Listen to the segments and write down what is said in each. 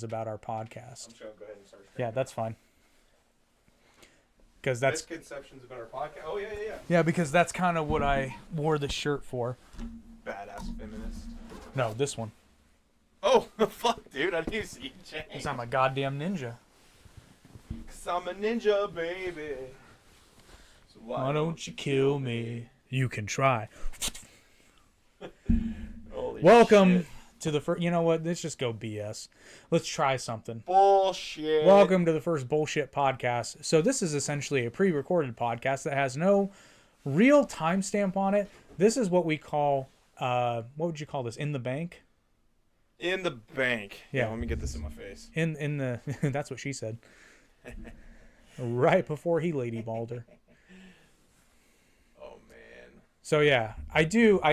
about our podcast. I'm just gonna go ahead and start. Yeah, that's fine. Because that's misconceptions about our podcast. Oh yeah. yeah, because that's kind of what I wore the shirt for. Badass feminist. No, this one. Oh fuck, dude! I need to see you change. Because I'm a goddamn ninja. Cause I'm a ninja, baby. So Why don't you kill me? You can try. Holy Welcome shit. to the first. You know what? Let's just go BS. Let's try something. Bullshit. Welcome to the first bullshit podcast. So this is essentially a pre-recorded podcast that has no real timestamp on it. This is what we call, what would you call this? In the bank? In the bank. Yeah. Let me get this in my face. In the, that's what she said. Right before he lady balled her. Oh man. So yeah, I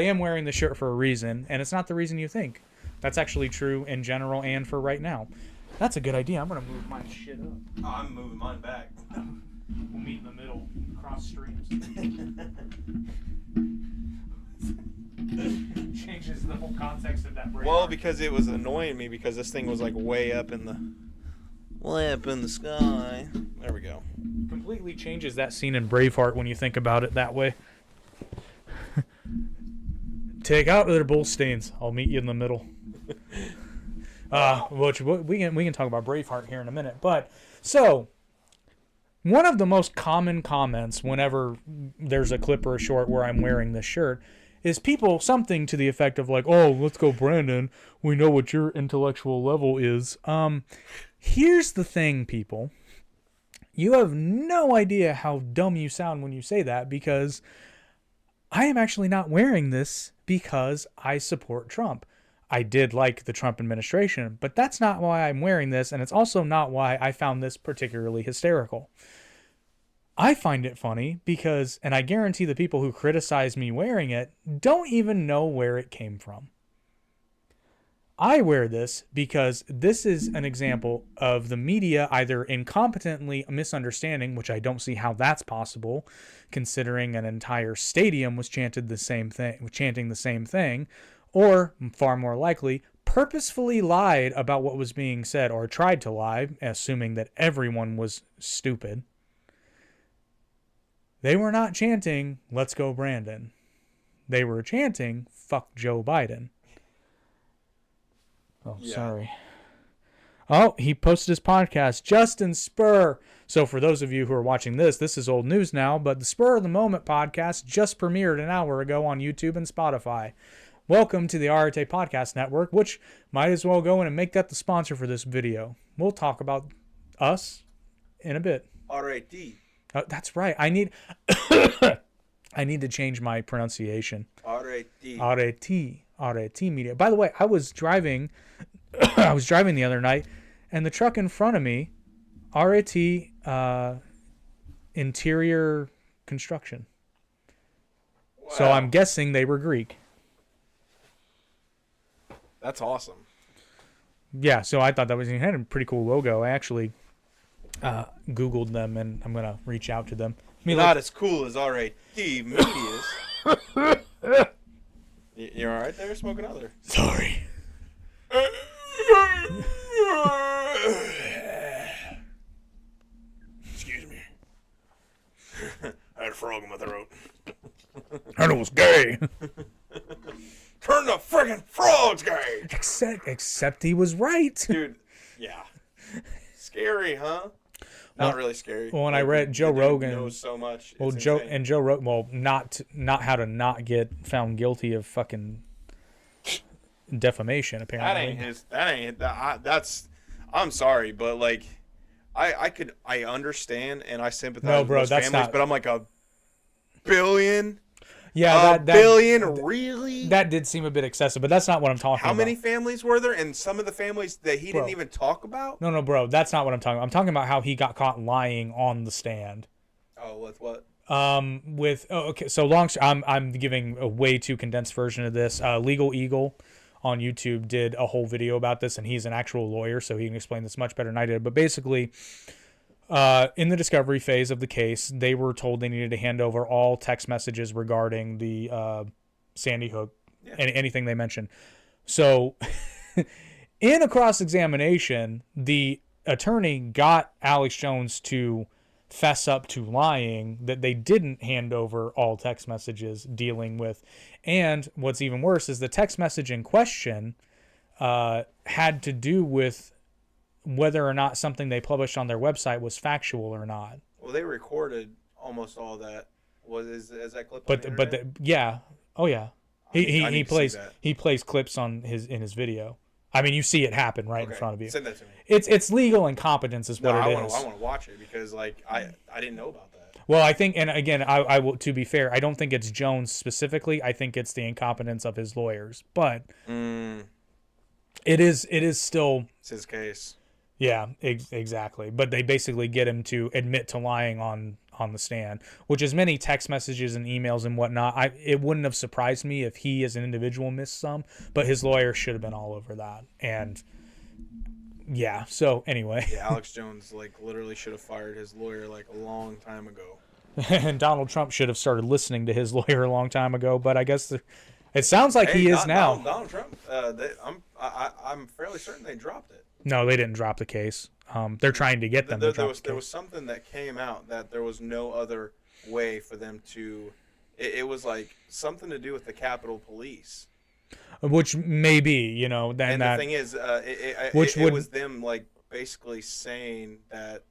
am wearing the shirt for a reason, and it's not the reason you think. That's actually true in general and for right now. That's a good idea. I'm gonna move my shit up. Oh, I'm moving mine back. We'll meet in the middle, cross streams. Changes the whole context of that break. Well, because it was annoying me because this thing was like way up in the sky. There we go. Completely changes that scene in Braveheart when you think about it that way. Take out their bull stains. I'll meet you in the middle. Which we can talk about Braveheart here in a minute. But so one of the most common comments whenever there's a clip or a short where I'm wearing this shirt is people something to the effect of like, "Oh, let's go, Brandon. We know what your intellectual level is." Here's the thing, people. You have no idea how dumb you sound when you say that, because I am actually not wearing this because I support Trump. I did like the Trump administration, but that's not why I'm wearing this, and it's also not why I found this particularly hysterical. I find it funny because, and I guarantee the people who criticize me wearing it don't even know where it came from. I wear this because this is an example of the media either incompetently misunderstanding, which I don't see how that's possible, considering an entire stadium was chanting the same thing, or far more likely, purposefully lied about what was being said, or tried to lie, assuming that everyone was stupid. They were not chanting, "Let's go, Brandon." They were chanting, "Fuck Joe Biden." Oh, yeah. Sorry. Oh, he posted his podcast, Justin Spur. So for those of you who are watching this is old news now, but the Spur of the Moment podcast just premiered an hour ago on YouTube and Spotify. Welcome to the Arte Podcast Network, which might as well go in and make that the sponsor for this video. We'll talk about us in a bit. R-A-D. That's right. I need to change my pronunciation. R-A-D. R-A-T. R-A-T media. By the way, I was driving the other night, and the truck in front of me, R-A-T, interior construction. Wow. So I'm guessing they were Greek. That's awesome. Yeah, so I thought that he had a pretty cool logo. I actually Googled them, and I'm going to reach out to them. I mean, not as cool as R-A-T media is. You're all right there? Smoking out there. Sorry. Excuse me. I had a frog in my throat. And it was gay. Turn the friggin' frogs gay. Except he was right. Dude, yeah. Scary, huh? Not really scary. Well, when I read Joe Rogan knows so much. Well, Joe Rogan. Well, not how to not get found guilty of fucking defamation. Apparently, That's. I'm sorry, but like, I understand and I sympathize with those families, but I'm like a billion. Yeah, billion, really? That did seem a bit excessive, but that's not what I'm talking about. How many families were there? And some of the families that he didn't even talk about? No, bro, that's not what I'm talking about. I'm talking about how he got caught lying on the stand. Oh, with what? Okay, so I'm giving a way too condensed version of this. Legal Eagle on YouTube did a whole video about this, and he's an actual lawyer, so he can explain this much better than I did. But basically, in the discovery phase of the case, they were told they needed to hand over all text messages regarding the Sandy Hook, anything they mentioned. So In a cross-examination, the attorney got Alex Jones to fess up to lying that they didn't hand over all text messages dealing with. And what's even worse is the text message in question had to do with whether or not something they published on their website was factual or not. Well, they recorded almost all that. Is that clip? Yeah. Oh yeah. He plays clips in his video. I mean, you see it happen right in front of you. Send that to me. It's legal incompetence is what it is. I want to watch it because I didn't know about that. Well, I think, and again, I will. To be fair, I don't think it's Jones specifically. I think it's the incompetence of his lawyers. But it is still. It's his case. Yeah, exactly. But they basically get him to admit to lying on the stand, which is many text messages and emails and whatnot. It wouldn't have surprised me if he as an individual missed some, but his lawyer should have been all over that. And yeah, so anyway. Yeah, Alex Jones literally should have fired his lawyer a long time ago. And Donald Trump should have started listening to his lawyer a long time ago, but I guess it sounds like he is now. Donald Trump, I'm fairly certain they dropped it. No, they didn't drop the case. They're trying to get them to drop the case. There was something that came out that there was no other way for them to. It was something to do with the Capitol Police. Which may be, and the thing is, it was them basically saying that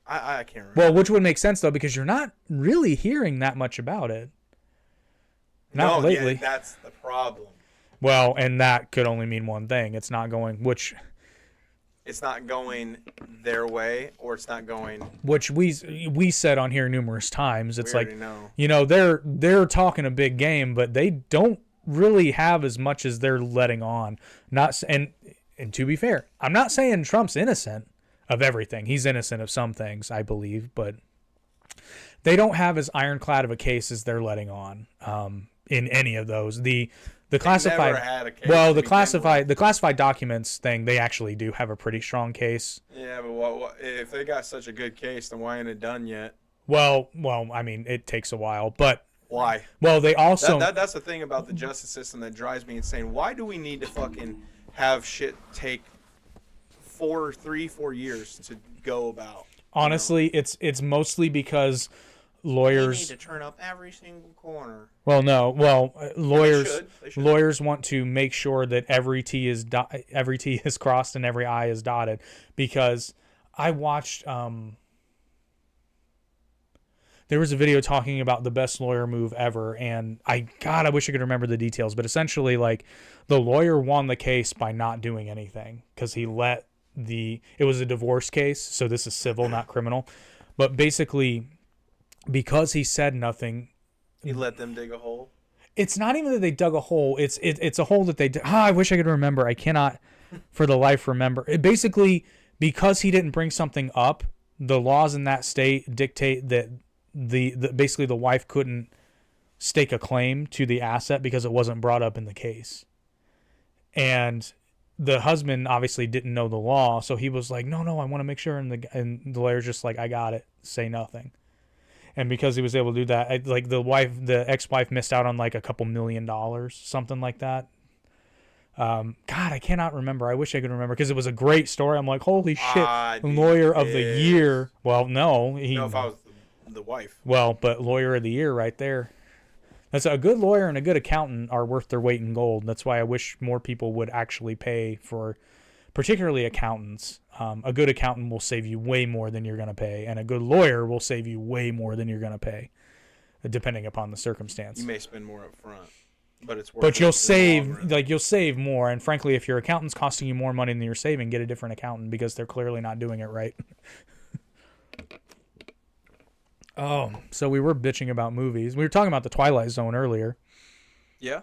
I can't remember. Well, which would make sense though, because you're not really hearing that much about it. Not lately. Yeah, that's the problem. Well, and that could only mean one thing. It's not going their way, or it's not going. Which we said on here numerous times. It's they're talking a big game, but they don't really have as much as they're letting on. And to be fair, I'm not saying Trump's innocent of everything. He's innocent of some things, I believe, but they don't have as ironclad of a case as they're letting on in any of those. The classified, the classified documents thing, they actually do have a pretty strong case. Yeah, but if they got such a good case, then why ain't it done yet? Well, I mean, it takes a while, but why? Well, they also that's the thing about the justice system that drives me insane. Why do we need to fucking have shit take 4 years to go about? Honestly, it's mostly because lawyers need to turn up every single corner. Well, no. Well, lawyers they should. Lawyers want to make sure that every T is crossed and every I is dotted. Because I watched there was a video talking about the best lawyer move ever, and I wish I could remember the details, but essentially the lawyer won the case by not doing anything because he let it was a divorce case, so this is civil, not criminal, but basically, because he said nothing, he let them dig a hole. It's not even that they dug a hole. It's a hole that they. I wish I could remember. I cannot, for the life, remember. It basically, because he didn't bring something up, the laws in that state dictate that basically the wife couldn't stake a claim to the asset because it wasn't brought up in the case, and the husband obviously didn't know the law, so he was like, no, I want to make sure, and the lawyer's just like, I got it, say nothing. And because he was able to do that, the ex-wife missed out on a couple $1 million, something like that. God, I cannot remember. I wish I could remember because it was a great story. I'm like, holy shit, lawyer of the year. Well, no. If I was the wife. Well, but lawyer of the year right there. That's a good lawyer and a good accountant are worth their weight in gold. That's why I wish more people would actually pay for, particularly accountants. A good accountant will save you way more than you're going to pay, and a good lawyer will save you way more than you're going to pay, depending upon the circumstance. You may spend more up front, but it's worth But you'll save more, and frankly, if your accountant's costing you more money than you're saving, get a different accountant because they're clearly not doing it right. Oh, so we were bitching about movies. We were talking about the Twilight Zone earlier. Yeah.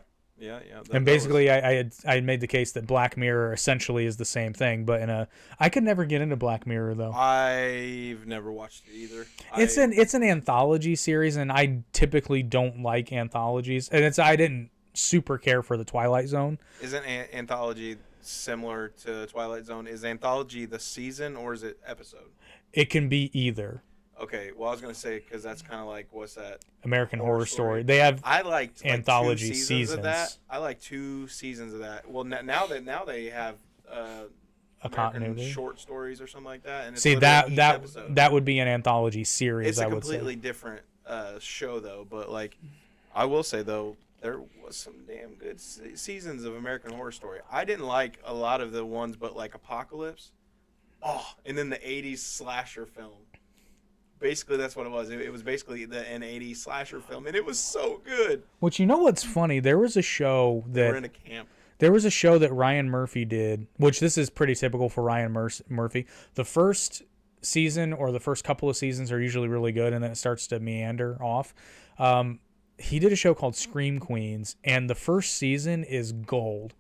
And basically, I had made the case that Black Mirror essentially is the same thing, but I could never get into Black Mirror though. I've never watched it either. It's an anthology series, and I typically don't like anthologies, and I didn't super care for the Twilight Zone. Isn't anthology similar to Twilight Zone? Is anthology the season or is it episode? It can be either. Okay, well, I was gonna say because that's kind of what's that? American Horror Story. They have I liked anthology 2 seasons of that. I like 2 seasons of that. Well, now they have continuity. Short stories or something like that. And it's See, episode. that would be an anthology series. It's a completely different show though. But like, I will say though, there was some damn good seasons of American Horror Story. I didn't like a lot of the ones, but like Apocalypse. Oh, and then the '80s slasher film. Basically, that's what it was. It was basically an '80s slasher film, and it was so good. Which, you know what's funny? There was a show that... They were in a camp. There was a show that Ryan Murphy did, which this is pretty typical for Ryan Murphy. The first season or the first couple of seasons are usually really good, and then it starts to meander off. He did a show called Scream Queens, and the first season is gold.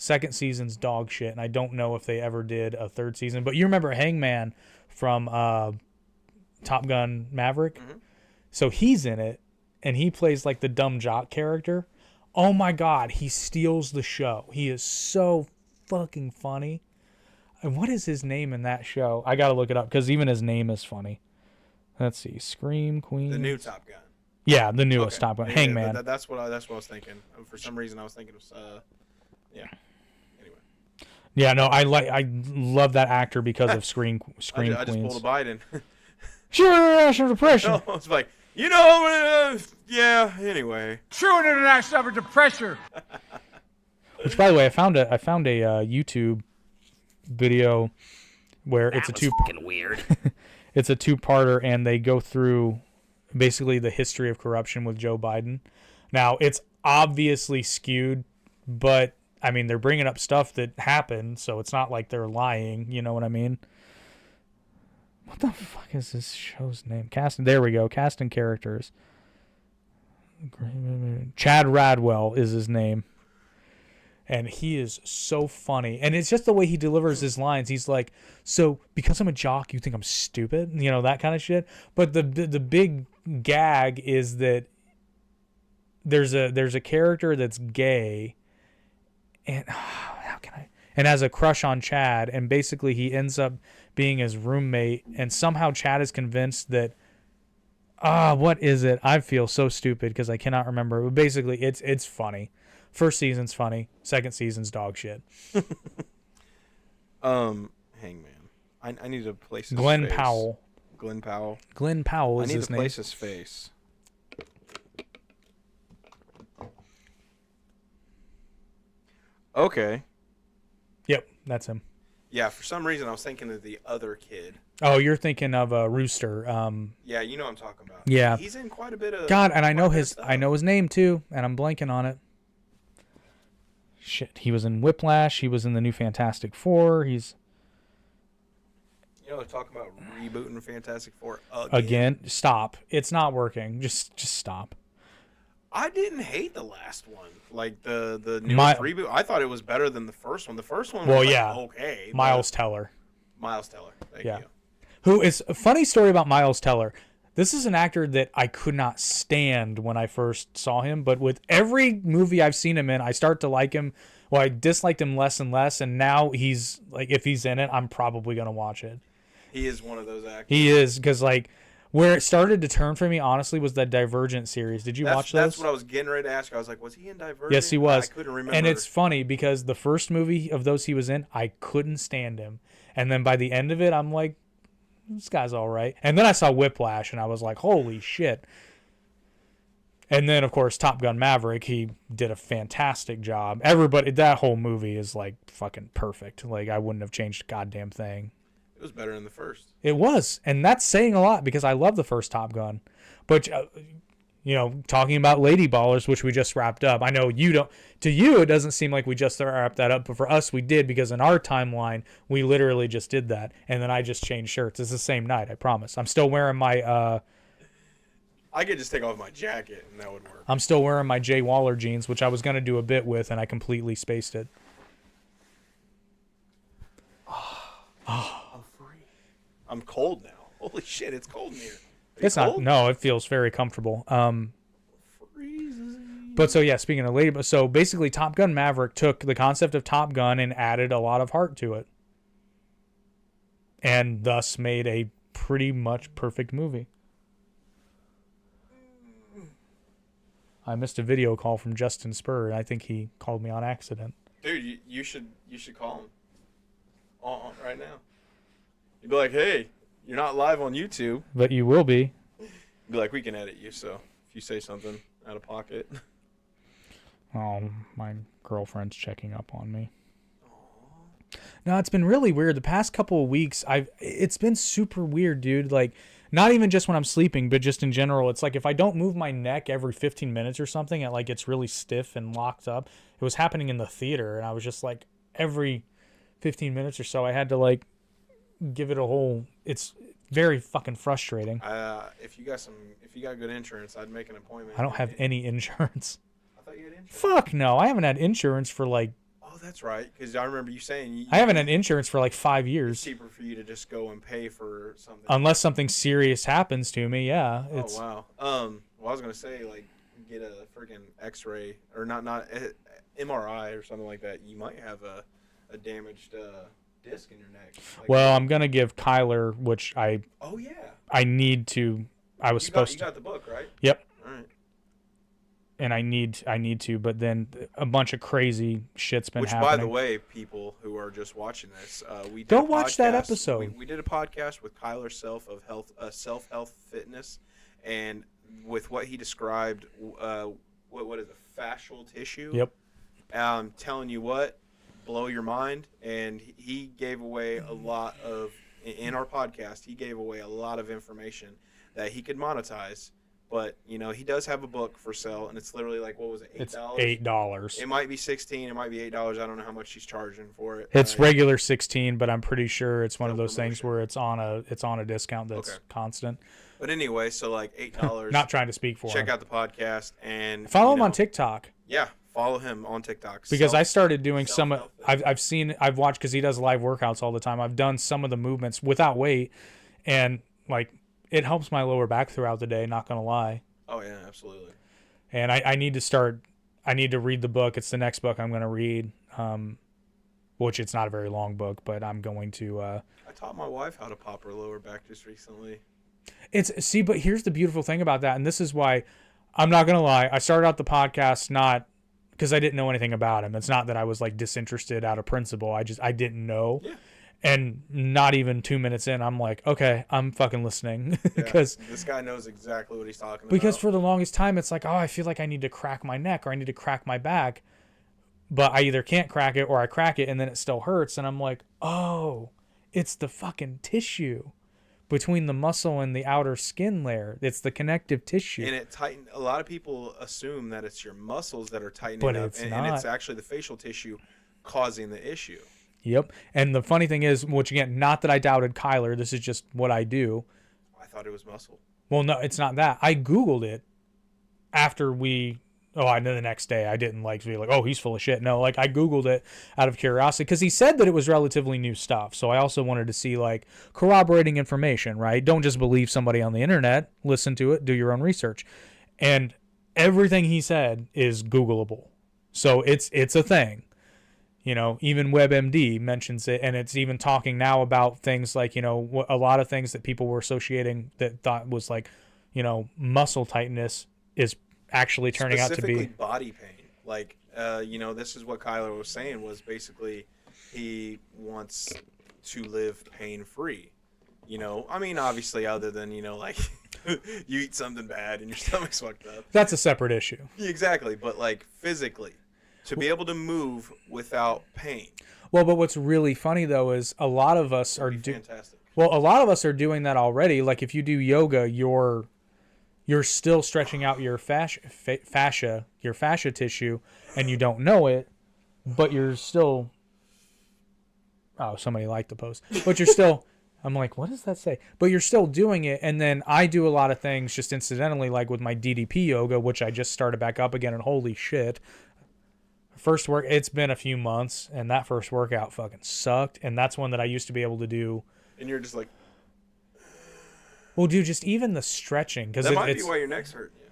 Second season's dog shit, and I don't know if they ever did a third season. But you remember Hangman from Top Gun Maverick? Mm-hmm. So he's in it, and he plays like the dumb jock character. Oh my God, he steals the show. He is so fucking funny. And what is his name in that show? I gotta look it up, because even his name is funny. Let's see, Scream Queens. The new Top Gun. Yeah, the newest Top Gun. Hangman. Yeah, that's what I was thinking. For some reason, I was thinking of yeah. Yeah, no, I love that actor because of Scream Queens. I just pulled a Biden. True international depression. No, it's like, yeah. Anyway, true international depression. Which, by the way, I found a YouTube video where it's fucking weird. It's a two-parter, and they go through basically the history of corruption with Joe Biden. Now, it's obviously skewed, but I mean, they're bringing up stuff that happened, so it's not like they're lying. You know what I mean? What the fuck is this show's name? There we go. Cast and characters. Chad Radwell is his name. And he is so funny. And it's just the way he delivers his lines. He's like, so because I'm a jock, you think I'm stupid? You know, that kind of shit. But the big gag is that there's a character that's gay and and has a crush on Chad, and basically he ends up being his roommate, and somehow Chad is convinced that what is it? I feel so stupid because I cannot remember. But basically it's funny. First season's funny, second season's dog shit. Hangman. I need to place his Glenn face. Powell. Glenn Powell. Glenn Powell is his name. I need to place his face. Okay. Yep, that's him. Yeah, for some reason I was thinking of the other kid. Oh, you're thinking of Rooster. Yeah, you know what I'm talking about. Yeah. He's in quite a bit of God, and I know his name too, and I'm blanking on it. Shit, he was in Whiplash, he was in the new Fantastic Four, he's... You know, they're talking about rebooting Fantastic Four again. Stop. It's not working. Just stop. I didn't hate the last one. Like the newest reboot. I thought it was better than the first one. The first one was okay. Miles Teller. There you go. Who is a funny story about Miles Teller. This is an actor that I could not stand when I first saw him, but with every movie I've seen him in, I start to like him. Well, I disliked him less and less, and now he's like, if he's in it, I'm probably gonna watch it. He is one of those actors. He is, because like where it started to turn for me, honestly, was that Divergent series. Did you watch those? That's what I was getting ready to ask. I was like, was he in Divergent? Yes, he was. I couldn't remember. And it's funny because the first movie of those he was in, I couldn't stand him. And then by the end of it, I'm like, this guy's all right. And then I saw Whiplash, and I was like, holy shit. And then, of course, Top Gun Maverick, he did a fantastic job. Everybody, that whole movie is like fucking perfect. Like, I wouldn't have changed a goddamn thing. It was better than the first. It was. And that's saying a lot because I love the first Top Gun. But, you know, talking about Lady Ballers, which we just wrapped up. I know you don't. To you, it doesn't seem like we just wrapped that up. But for us, we did, because in our timeline, we literally just did that. And then I just changed shirts. It's the same night, I promise. I'm still wearing my... I could just take off my jacket and that would work. I'm still wearing my Jay Waller jeans, which I was going to do a bit with, and I completely spaced it. I'm free. I'm cold now. Holy shit, it's cold in here. It's cold? Not. No, it feels very comfortable. Freezing. But so yeah, speaking of Lady, so basically, Top Gun Maverick took the concept of Top Gun and added a lot of heart to it, and thus made a pretty much perfect movie. I missed a video call from Justin Spur, and I think he called me on accident. Dude, you should call him. right now. You'd be like, hey, you're not live on YouTube. But you will be. Be like, we can edit you, so if you say something out of pocket. Oh, my girlfriend's checking up on me. No, it's been really weird. The past couple of weeks, it's been super weird, dude. Like, not even just when I'm sleeping, but just in general. It's like if I don't move my neck every 15 minutes or something, it like gets really stiff and locked up. It was happening in the theater, and I was just like, every 15 minutes or so, I had to like give it a whole. It's very fucking frustrating. If you got good insurance, I'd make an appointment. I don't have any insurance. I thought you had insurance. Fuck no, I haven't had insurance for like. Oh, that's right. Because I remember you saying I haven't had insurance for like 5 it's years. cheaper for you to just go and pay for something. Unless something serious happens to me, yeah. It's, Oh wow. Well, I was gonna say like get a freaking X-ray or not MRI or something like that. You might have a damaged disc in your neck. Like, well, I'm gonna give Kyler, which oh yeah. I need to. I was supposed You got the book, right? Yep. All right. And I need to, but then a bunch of crazy shit's been happening. Which, by the way, people who are just watching this, we did Don't a watch that podcast. episode. We did a podcast with Kyler Self-Health Fitness, and with what he described, what is it, fascial tissue? Yep. Telling you what, blow your mind, and he gave away a lot of in our podcast. He gave away a lot of information that he could monetize. But, you know, he does have a book for sale, and it's literally like, what was it, $8? It's $8. It might be $16. It might be $8. I don't know how much he's charging for it. It's regular 16, but I'm pretty sure it's one No of those things promotion. where it's on a discount that's Okay. constant. But anyway, so like $8. Not trying to speak for Check him. out the podcast and Follow you him know, on TikTok. Yeah, follow him on TikTok. Because I started doing some. Self-Health. I've watched because he does live workouts all the time. I've done some of the movements without weight, and like it helps my lower back throughout the day. Not gonna lie. Oh yeah, absolutely. And I need to start. I need to read the book. It's the next book I'm gonna read. Which it's not a very long book, but I'm going to. I taught my wife how to pop her lower back just recently. But here's the beautiful thing about that, and this is why I'm not gonna lie. I started out the podcast not because I didn't know anything about him. It's not that I was like disinterested out of principle. I didn't know. Yeah. And not even 2 minutes in, I'm like, okay, I'm fucking listening. Yeah, because this guy knows exactly what he's talking about. because for the longest time, it's like, oh, I feel like I need to crack my neck or I need to crack my back. But I either can't crack it or I crack it and then it still hurts. And I'm like, oh, it's the fucking tissue between the muscle and the outer skin layer. It's the connective tissue. And it tightened. A lot of people assume that it's your muscles that are tightening But up, it's and it's actually the facial tissue causing the issue. Yep. And the funny thing is, which again, not that I doubted Kyler, this is just what I do. I thought it was muscle. Well, no, it's not that. I Googled it after I know the next day I didn't like be like, oh, he's full of shit. No, like I Googled it out of curiosity because he said that it was relatively new stuff. So I also wanted to see like corroborating information, right? Don't just believe somebody on the internet. Listen to it. Do your own research. And everything he said is Googleable. So it's a thing. You know, even WebMD mentions it, and it's even talking now about things like, you know, a lot of things that people were associating that thought was like, you know, muscle tightness is actually turning out to be body pain. Like, you know, this is what Kyler was saying was basically he wants to live pain-free. You know, I mean, obviously, other than, you know, like you eat something bad and your stomach's fucked up. That's a separate issue. Exactly, but like physically. To be able to move without pain. Well, but what's really funny though is a lot of us are fantastic. Well, a lot of us are doing that already. Like if you do yoga, you're still stretching out your fascia tissue, and you don't know it, but you're still. Oh, somebody liked the post, but you're still. I'm like, what does that say? But you're still doing it, and then I do a lot of things just incidentally, like with my DDP yoga, which I just started back up again, and holy shit. It's been a few months, and that first workout fucking sucked, and that's one that I used to be able to do. And you're just like, well, dude, just even the stretching, because that might be why your neck's hurting you.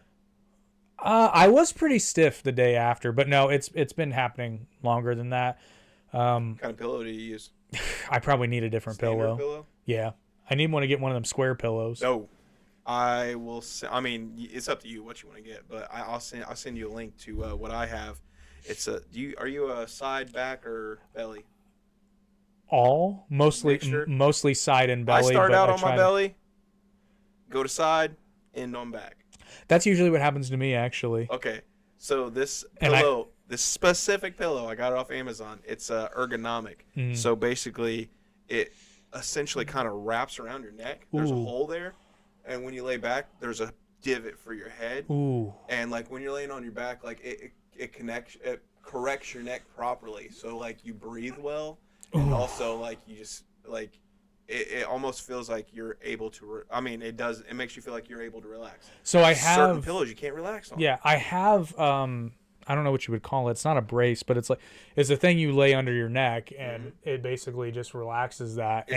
I was pretty stiff the day after, but no, it's been happening longer than that. What kind of pillow do you use? I probably need a different pillow. Yeah, I need to get one of them square pillows. No, I will. I mean, it's up to you what you want to get, but I'll send you a link to what I have. It's are you a side, back, or belly? all, mostly Mixture? mostly side and belly. I start but out I on my try belly, go to side, end on back. That's usually what happens to me, actually. Okay, so this And pillow, this specific pillow, I got it off Amazon. It's ergonomic. So basically, it essentially kind of wraps around your neck. There's a Ooh. hole there, and when you lay back, there's a divot for your head. Ooh. And like when you're laying on your back, like it corrects your neck properly. So like you breathe well, and also like you just like it almost feels like you're able to. It makes you feel like you're able to relax. So I certain have pillows you can't relax on. Yeah, I have I don't know what you would call it. It's not a brace, but it's a thing you lay under your neck, and it basically just relaxes that.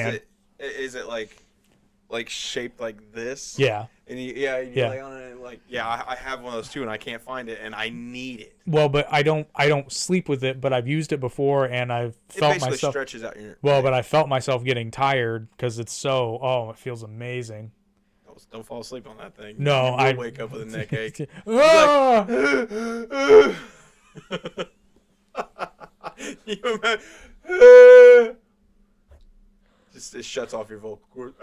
Is it like shaped like this? Yeah. And you lay on it and I have one of those too, and I can't find it, and I need it. Well, but I don't sleep with it, but I've used it before, and I've It felt basically myself. stretches out your. Well, but I felt myself getting tired because it's it feels amazing. Don't fall asleep on that thing. No, you will I wake up with a neck ache. Ah! You imagine, just it shuts off your vocal cords.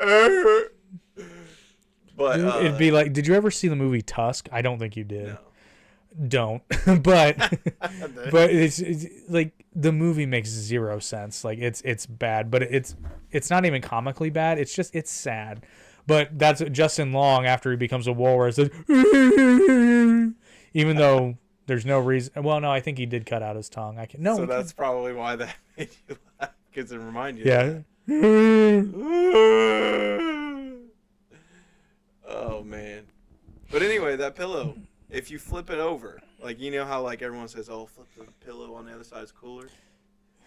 But Dude, it'd be like, did you ever see the movie Tusk? I don't think you did. no. Don't. but it's like the movie makes zero sense. Like it's bad, but it's not even comically bad. It's sad. But that's Justin Long after he becomes a walrus. Even though there's no reason. Well, no, I think he did cut out his tongue. So that's probably why that made you laugh, because it reminded you. Yeah. Oh man. But anyway, that pillow, if you flip it over, like you know how like everyone says, "Oh, flip the pillow on the other side is cooler."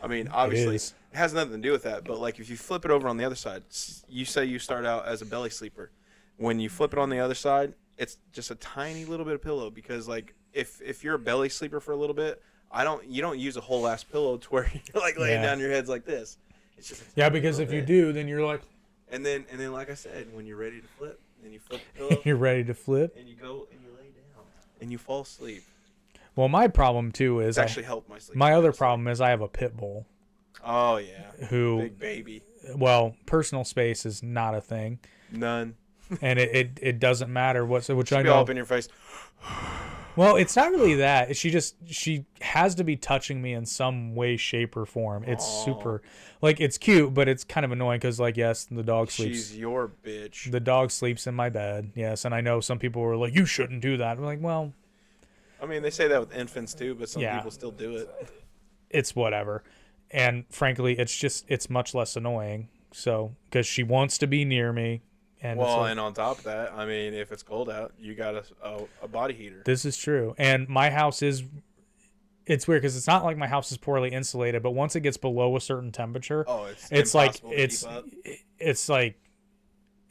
I mean, obviously, it has nothing to do with that. But like, if you flip it over on the other side, you say you start out as a belly sleeper. When you flip it on the other side, it's just a tiny little bit of pillow, because like if you're a belly sleeper for a little bit, you don't use a whole ass pillow to where you're like laying down your heads like this. It's just because if you do, then you're like, and then like I said, when you're ready to flip, then you flip the pillow. You're ready to flip, and you go and you lay down and you fall asleep. Well, my problem too is It's actually helped my sleep. My other problem is I have a pit bull. Oh yeah. Who big baby. Well, personal space is not a thing. None. And it doesn't matter which I Be know. all up in your face. Well, it's not really that. She has to be touching me in some way, shape, or form. It's super, like, it's cute, but it's kind of annoying because, like, yes, the dog sleeps. She's your bitch. The dog sleeps in my bed. Yes, and I know some people were like, "You shouldn't do that." I'm like, well, I mean, they say that with infants too, but some people still do it. It's whatever. And frankly, it's much less annoying. So, because she wants to be near me. And and on top of that, I mean, if it's cold out, you got a body heater. This is true. And my house it's weird because it's not like my house is poorly insulated, but once it gets below a certain temperature, it's like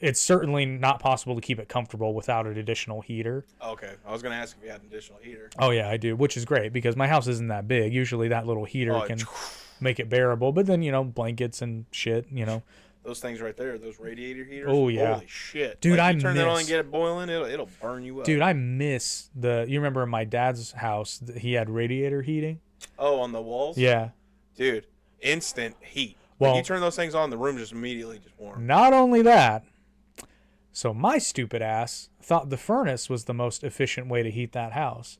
it's certainly not possible to keep it comfortable without an additional heater. Okay. I was going to ask if you had an additional heater. Oh yeah, I do, which is great because my house isn't that big. Usually that little heater can make it bearable, but then, blankets and shit, Those things right there, those radiator heaters. Oh yeah, holy shit, dude! You turn that on and get it boiling, it'll burn you up. Dude, I miss you remember in my dad's house, he had radiator heating. Oh, on the walls. Yeah, dude, instant heat. Well, you turn those things on, the room just immediately warm. Not only that, so my stupid ass thought the furnace was the most efficient way to heat that house.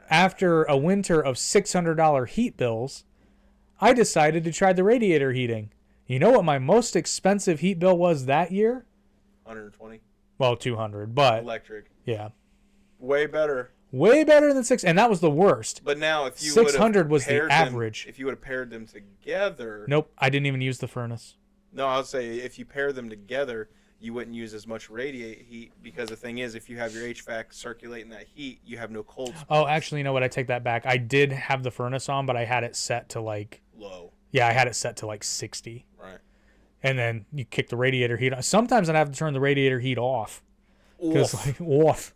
After a winter of $600 heat bills, I decided to try the radiator heating. You know what my most expensive heat bill was that year? 120. Well, 200, but electric. Yeah. Way better. Way better than and that was the worst. But now, if you 600 was the average. If you would have paired them together. Nope, I didn't even use the furnace. No, I would say if you pair them together, you wouldn't use as much radiate heat, because the thing is, if you have your HVAC circulating that heat, you have no cold spots. Oh, actually, you know what? I take that back. I did have the furnace on, but I had it set to like low. Yeah, I had it set to like 60. Right. And then you kick the radiator heat on. Sometimes I'd have to turn the radiator heat off. Because off.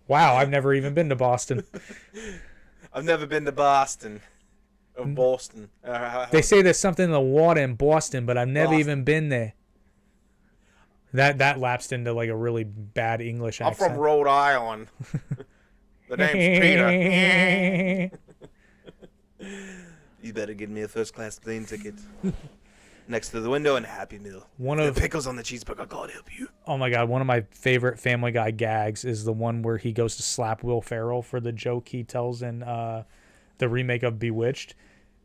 Wow, I've never even been to Boston. I've never been to Boston. Of Boston. They say there's something in the water in Boston, but I've never even been there. That lapsed into like a really bad English accent. I'm from Rhode Island. The name's Peter. You better give me a first-class plane ticket. Next to the window and a Happy Meal. The pickles on the cheeseburger. God help you. Oh my God, one of my favorite Family Guy gags is the one where he goes to slap Will Ferrell for the joke he tells in the remake of Bewitched.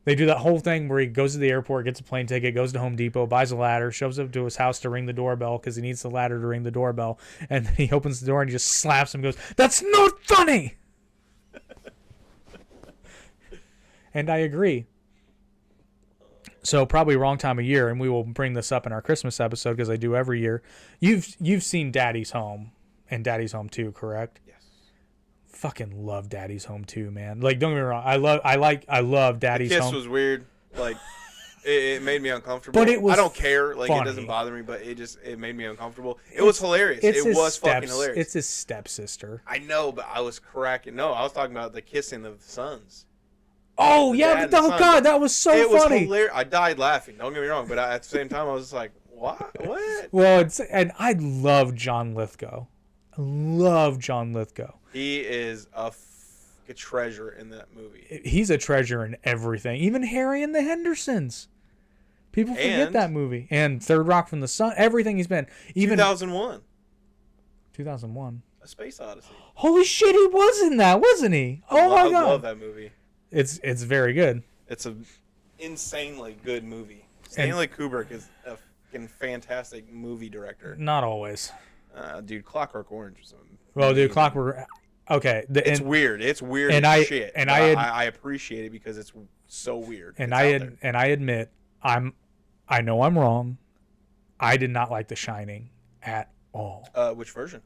They do that whole thing where he goes to the airport, gets a plane ticket, goes to Home Depot, buys a ladder, shows up to his house to ring the doorbell because he needs the ladder to ring the doorbell, and then he opens the door and he just slaps him and goes, "That's not funny!" And I agree. So probably wrong time of year, and we will bring this up in our Christmas episode because I do every year. You've seen Daddy's Home and Daddy's Home 2, correct? Yes. Fucking love Daddy's Home 2, man. Like, don't get me wrong, I love Daddy's The kiss Home. was weird. Like, it made me uncomfortable. But it was I don't care. Like, funny. it doesn't bother me, but it made me uncomfortable. It was hilarious. It was fucking hilarious. It's his stepsister. I know, but I was cracking. No, I was talking about the kissing of the sons. Oh yeah, but oh God, that was so it funny. Was hilarious. I died laughing. Don't get me wrong, but at the same time, I was just like, "What? What?" Well, and I love John Lithgow. He is a treasure in that movie. He's a treasure in everything. Even Harry and the Hendersons. People forget that movie. And Third Rock from the Sun. Everything he's been. Even 2001. 2001. A Space Odyssey. Holy shit, he was in that, wasn't he? Oh my God. I love that movie. It's very good. It's an insanely good movie. Stanley Kubrick is a fucking fantastic movie director. Not always. Dude, Clockwork Orange was well, dude, Clockwork. Okay, it's weird. It's weird and as shit. And I appreciate it because it's so weird. And I admit I know I'm wrong. I did not like The Shining at all. Which version?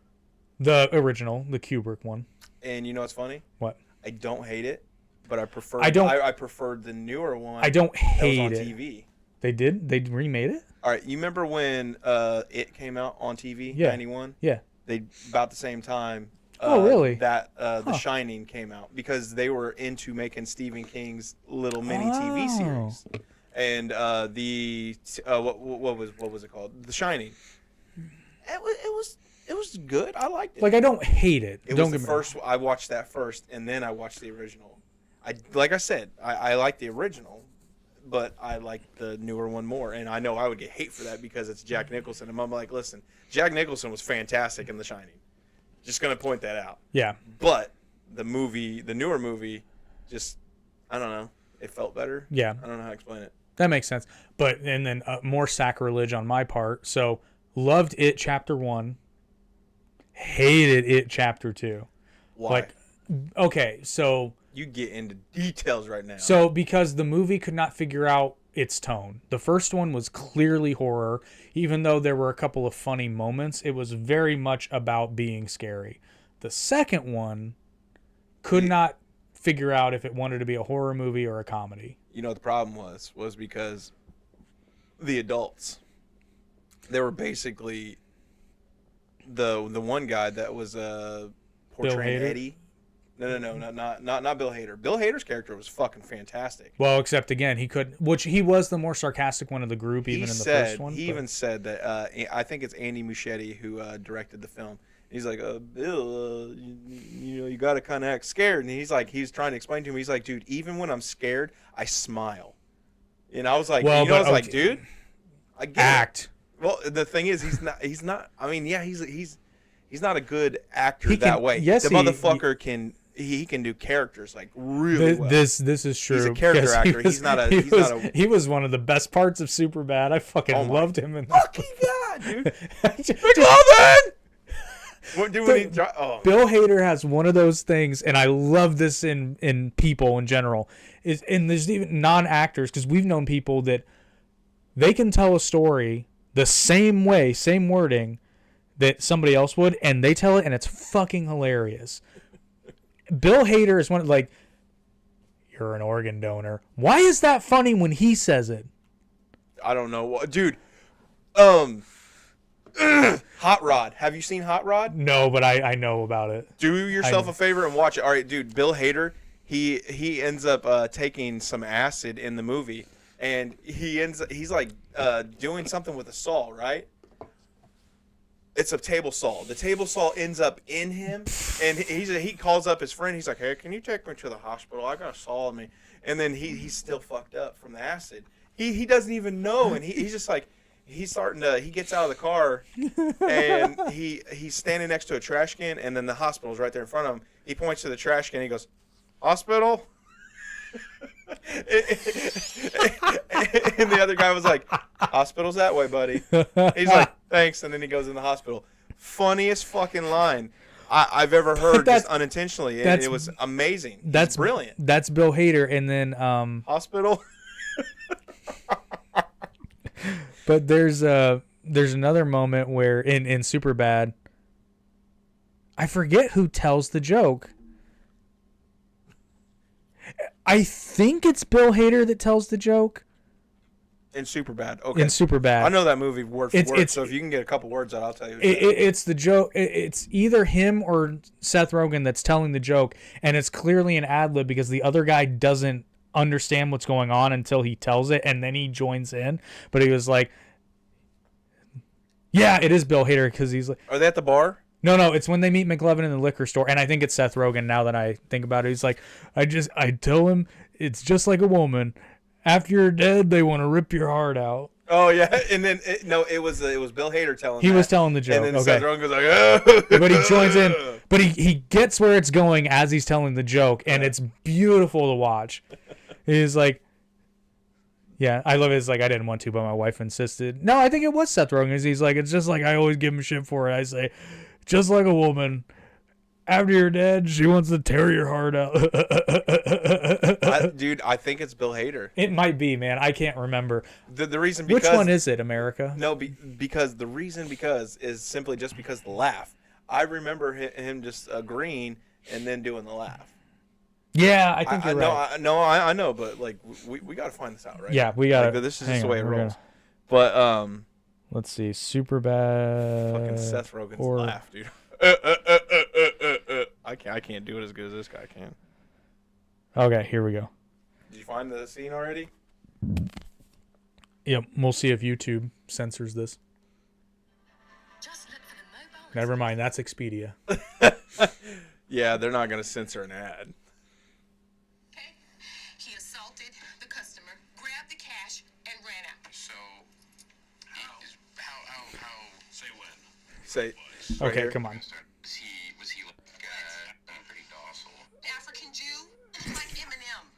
The original, the Kubrick one. And you know what's funny? What? I don't hate it, but I prefer. I preferred the newer one. I don't hate that was it. on TV. They did? They remade it? All right, you remember when it came out on TV? Yeah. 91? Yeah. They about the same time. Oh, really? That The Shining came out because they were into making Stephen King's little mini TV series, and what was it called? The Shining. It was good. I liked it. Like, I don't hate it. It was the first. I watched that first, and then I watched the original. Like I said, I like the original, but I like the newer one more. And I know I would get hate for that because it's Jack Nicholson. And I'm like, listen, Jack Nicholson was fantastic in The Shining. Just gonna point that out. Yeah. But the newer movie, just I don't know. It felt better. Yeah. I don't know how to explain it. That makes sense. But and then more sacrilege on my part. So loved It Chapter 1. Hated It Chapter 2. Why? Like, okay, so you get into details right now. So because the movie could not figure out its tone. The first one was clearly horror, even though there were a couple of funny moments. It was very much about being scary. The second one could not figure out if it wanted to be a horror movie or a comedy. You know what the problem was because the adults, they were basically the one guy that was portraying Eddie. No, not Bill Hader. Bill Hader's character was fucking fantastic. Well, except again, he was the more sarcastic one of the group, even in the first one. He even said that I think it's Andy Muschietti who directed the film. He's like, Bill, you got to kind of act scared. And he's trying to explain to him. He's like, dude, even when I'm scared, I smile. And I was like, like, dude, I get act. It. Well, the thing is, he's not. I mean, yeah, he's not a good actor that way. Yes, the motherfucker can. He can do characters like really well. This is true. He's a character actor. He was one of the best parts of Superbad. I fucking loved him in that. Fucking God, dude. McLovin! Bill Hader has one of those things, and I love this in people in general. And there's even non-actors, because we've known people that they can tell a story the same way, same wording that somebody else would, and they tell it, and it's fucking hilarious. Bill Hader is one like, you're an organ donor. Why is that funny when he says it? I don't know, dude. Hot Rod. Have you seen Hot Rod? No, but I know about it. Do yourself a favor and watch it. All right, dude. Bill Hader, he ends up taking some acid in the movie, and he's like doing something with a saw, right? It's a table saw. The table saw ends up in him, and he calls up his friend. He's like, "Hey, can you take me to the hospital? I got a saw in me." and then he's still fucked up from the acid. He doesn't even know, and he's just like he gets out of the car, and he's standing next to a trash can, and then the hospital's right there in front of him. He points to the trash can, and he goes, "Hospital." And the other guy was like, "Hospital's that way, buddy." He's like, "Thanks," and then he goes in the hospital. Funniest fucking line I've ever heard, just unintentionally. And it was amazing. That's brilliant. That's Bill Hader, and then Hospital. But there's another moment where in Superbad, I forget who tells the joke. I think it's Bill Hader that tells the joke. In Superbad. Okay. In Superbad. I know that movie word for word, so if you can get a couple words out, I'll tell you. It's the joke. It's either him or Seth Rogen that's telling the joke, and it's clearly an ad-lib because the other guy doesn't understand what's going on until he tells it, and then he joins in. But he was like, yeah, it is Bill Hader, because he's like... Are they at the bar? No, it's when they meet McLovin in the liquor store, and I think it's Seth Rogen now that I think about it. He's like, I tell him it's just like a woman. After you're dead, they want to rip your heart out. Oh yeah, and then it was Bill Hader telling. He was telling the joke. And then Seth Rogen goes like, oh. But he joins in. But he gets where it's going as he's telling the joke, and it's beautiful to watch. He's like, yeah, I love it. It's like, I didn't want to, but my wife insisted. No, I think it was Seth Rogen. He's like, it's just like I always give him shit for it. I say, just like a woman. After you're dead, she wants to tear your heart out. Dude, I think it's Bill Hader. It might be, man. I can't remember. The reason because... Which one is it, America? No, because the reason is simply just because the laugh. I remember him just agreeing and then doing the laugh. Yeah, I think you're right. I know, but like we got to find this out, right? Yeah, we got to. Like, this is just the way it rolls. But let's see, Superbad. Fucking Seth Rogen's laugh, dude. I can't do it as good as this guy can. Okay, here we go. Did you find the scene already? Yep, we'll see if YouTube censors this. Never mind, that's Expedia. Yeah, they're not going to censor an ad. Okay. He assaulted the customer, grabbed the cash, and ran out. So, how, say when? Say, right okay, here. Come on. Was he like, pretty docile? African Jew? Like Eminem.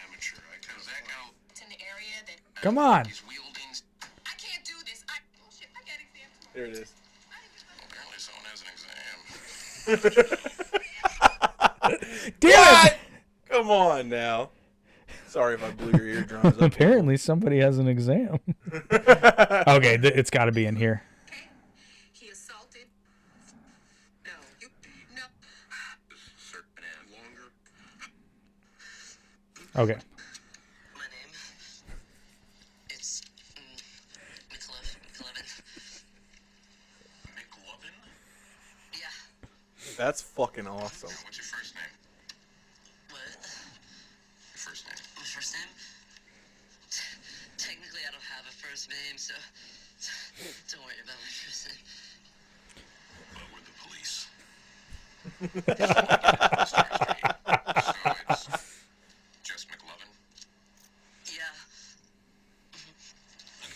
Amateur. Because that kind of... It's in the area that... Come on. He's wielding... I can't do this. Oh, shit, I got exam tomorrow. There it is. Apparently someone has an exam. Damn it! Come on now. Sorry if I blew your eardrums. Apparently somebody has an exam. Okay, it's got to be in here. Okay. He assaulted... No. No. Longer. Okay. My name... It's... McLovin. McLovin? Yeah. That's fucking awesome. What's your first name? What? Your first name. My first name? Technically, I don't have a first name, so don't worry about my first name. But we're the police. So it's just McLovin. Yeah.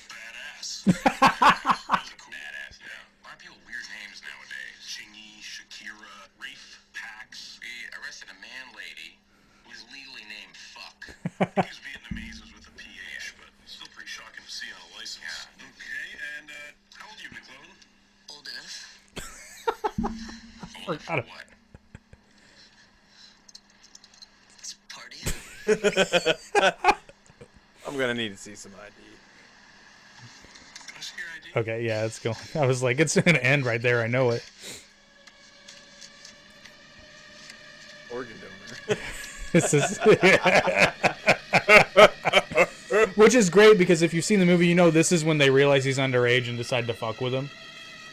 Badass. Really cool. Badass, yeah. A lot of people with weird names nowadays. Chingy, Shakira, Reef, Pax. We arrested a man-lady who was legally named Fuck. He was Vietnamese, was with a PH, but still pretty shocking to see on a license. Yeah. Okay, and how old are you, McLovin? Old enough. Old enough for what? It's a party. I'm going to need to see some ID. Can I see your ID? Okay, yeah, it's going. I was like, it's going to end right there. I know it. Organ donor. This is... Which is great, because if you've seen the movie, you know this is when they realize he's underage and decide to fuck with him.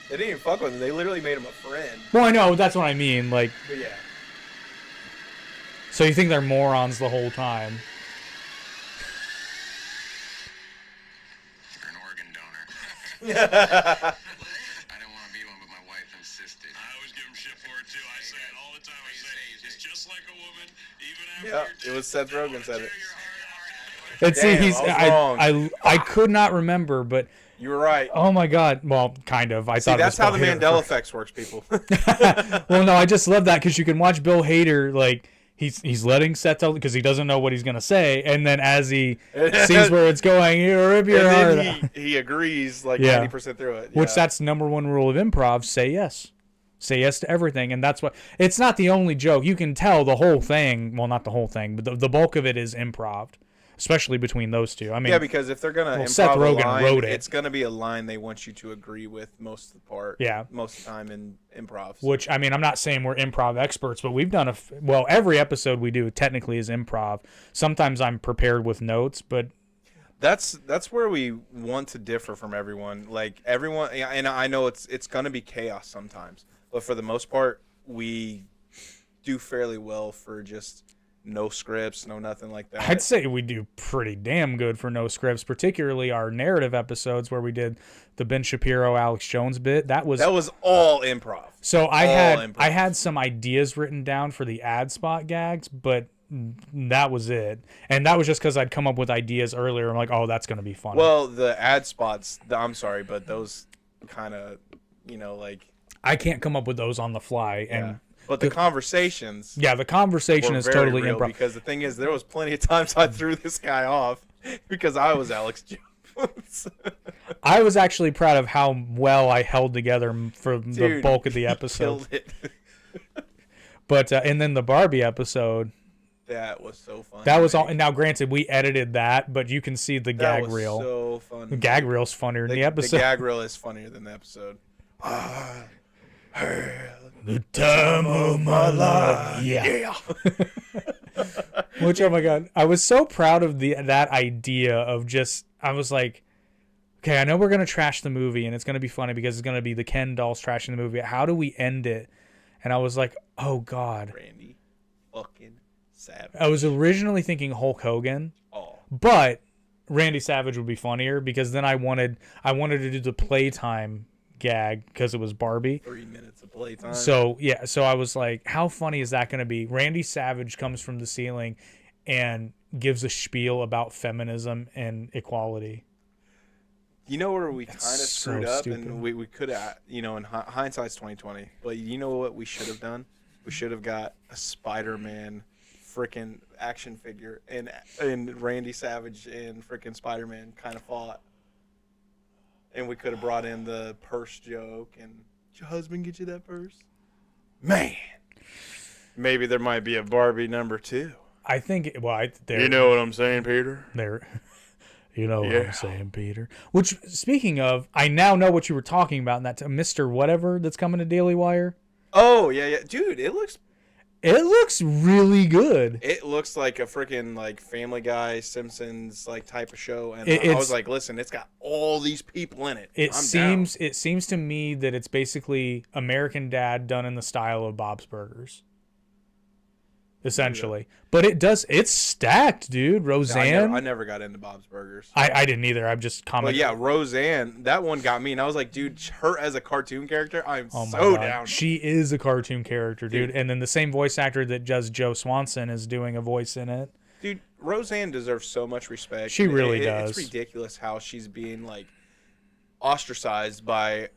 They didn't even fuck with him. They literally made him a friend. Well, I know, that's what I mean. Like, But yeah. so you think they're morons the whole time. You're an organ donor. I didn't want to be one, but my wife insisted. I always give him shit for it, too. I say it all the time. I say it's just like a woman, even after Yeah, you're it was Seth Rogen said it. And see, Damn, I was wrong. I could not remember, but You were right. oh my god, well, kind of. I See, thought that's it was how the Bill Hader Mandela first. effects works, people. Well, no, I just love that because you can watch Bill Hader like he's letting Seth tell because he doesn't know what he's gonna say, and then as he sees where it's going, you rip your heart And out. then he agrees like Yeah. 90% through it. Which Yeah. that's number one rule of improv: say yes. Say yes to everything, and that's what. It's not the only joke. You can tell the whole thing. Well, not the whole thing, but the bulk of it is improv, especially between those two. I mean, Yeah, because if they're gonna improv Seth Rogen a line, wrote it. it's gonna be a line they want you to agree with most of the part. Yeah. most of the time in improv. which I mean, I'm not saying we're improv experts, but we've done well. Every episode we do technically is improv. Sometimes I'm prepared with notes, but That's where we want to differ from everyone. Like everyone, and I know it's gonna be chaos sometimes, but for the most part, we do fairly well for just no scripts, no nothing like that. I'd say we do pretty damn good for no scripts, particularly our narrative episodes where we did the Ben Shapiro, Alex Jones bit. That was all improv. so I all had improv. I had some ideas written down for the ad spot gags, but that was it. And that was just because I'd come up with ideas earlier. I'm like, oh, that's gonna be fun. Well, the ad spots, I'm sorry, but those kind of, like. I can't come up with those on the fly, and Yeah. But the conversations yeah, the conversation were is very totally real improv. because the thing is, there was plenty of times I threw this guy off because I was Alex Jones. I was actually proud of how well I held together for the Dude, bulk of the he episode. killed it. But and then the Barbie episode, That was so fun. that was all. And now, granted, we edited that, but you can see the That gag was reel. so fun. The gag reel's funnier than the episode. The gag reel is funnier than the episode. The time of my life. Yeah. Which, oh my god, I was so proud of that idea of just. I was like, okay, I know we're gonna trash the movie, and it's gonna be funny because it's gonna be the Ken dolls trashing the movie. How do we end it? And I was like, oh god. Randy fucking Savage. I was originally thinking Hulk Hogan, Oh. but Randy Savage would be funnier because then I wanted to do the playtime gag because it was Barbie. 3 minutes of playtime. So yeah, so I was like, how funny is that going to be? Randy Savage comes from the ceiling and gives a spiel about feminism and equality. You know where we kind of so screwed up, stupid. and we could have, in hindsight's 2020. But you know what we should have done? We should have got a Spider-Man freaking action figure, and Randy Savage and freaking Spider-Man kind of fought, and we could have brought in the purse joke, and did your husband get you that purse? Man, maybe there might be a Barbie number 2. I think. Well, You know what I'm saying, Peter? There. You know what Yeah. I'm saying, Peter. Which, speaking of, I now know what you were talking about in that Mr. Whatever that's coming to Daily Wire. Oh yeah, dude, it looks really good. It looks like a freaking like Family Guy, Simpsons like type of show, and I It's- was like, listen, it's got all these people in it. It I'm seems to me that it's basically American Dad done in the style of Bob's Burgers. Essentially. But it's stacked, dude. down. Roseanne. I never got into Bob's Burgers. I didn't either. I'm just But commenting. yeah, Roseanne, that one got me, and I was like, dude, her as a cartoon character, I'm Oh my so God. down. She is a cartoon character, dude. And then the same voice actor that does Joe Swanson is doing a voice in it. Dude, Roseanne deserves so much respect. She really It's does. ridiculous how she's being like ostracized by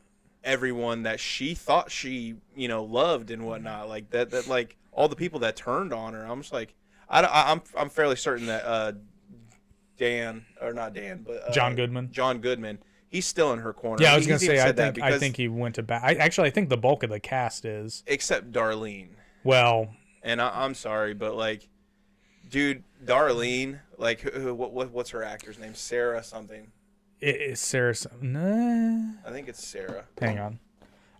everyone that she thought she, loved and whatnot. Like that like all the people that turned on her. I'm just like, I'm fairly certain that John Goodman. John Goodman. He's still in her corner. Yeah, I was gonna He's even say said that I because- think he went to bat. I think the bulk of the cast is. except Darlene. Well, And I'm sorry, but like, dude, Darlene, like, what's her actor's name? Sarah something. it's Sarah. Nah. I think it's Sarah. Hang on.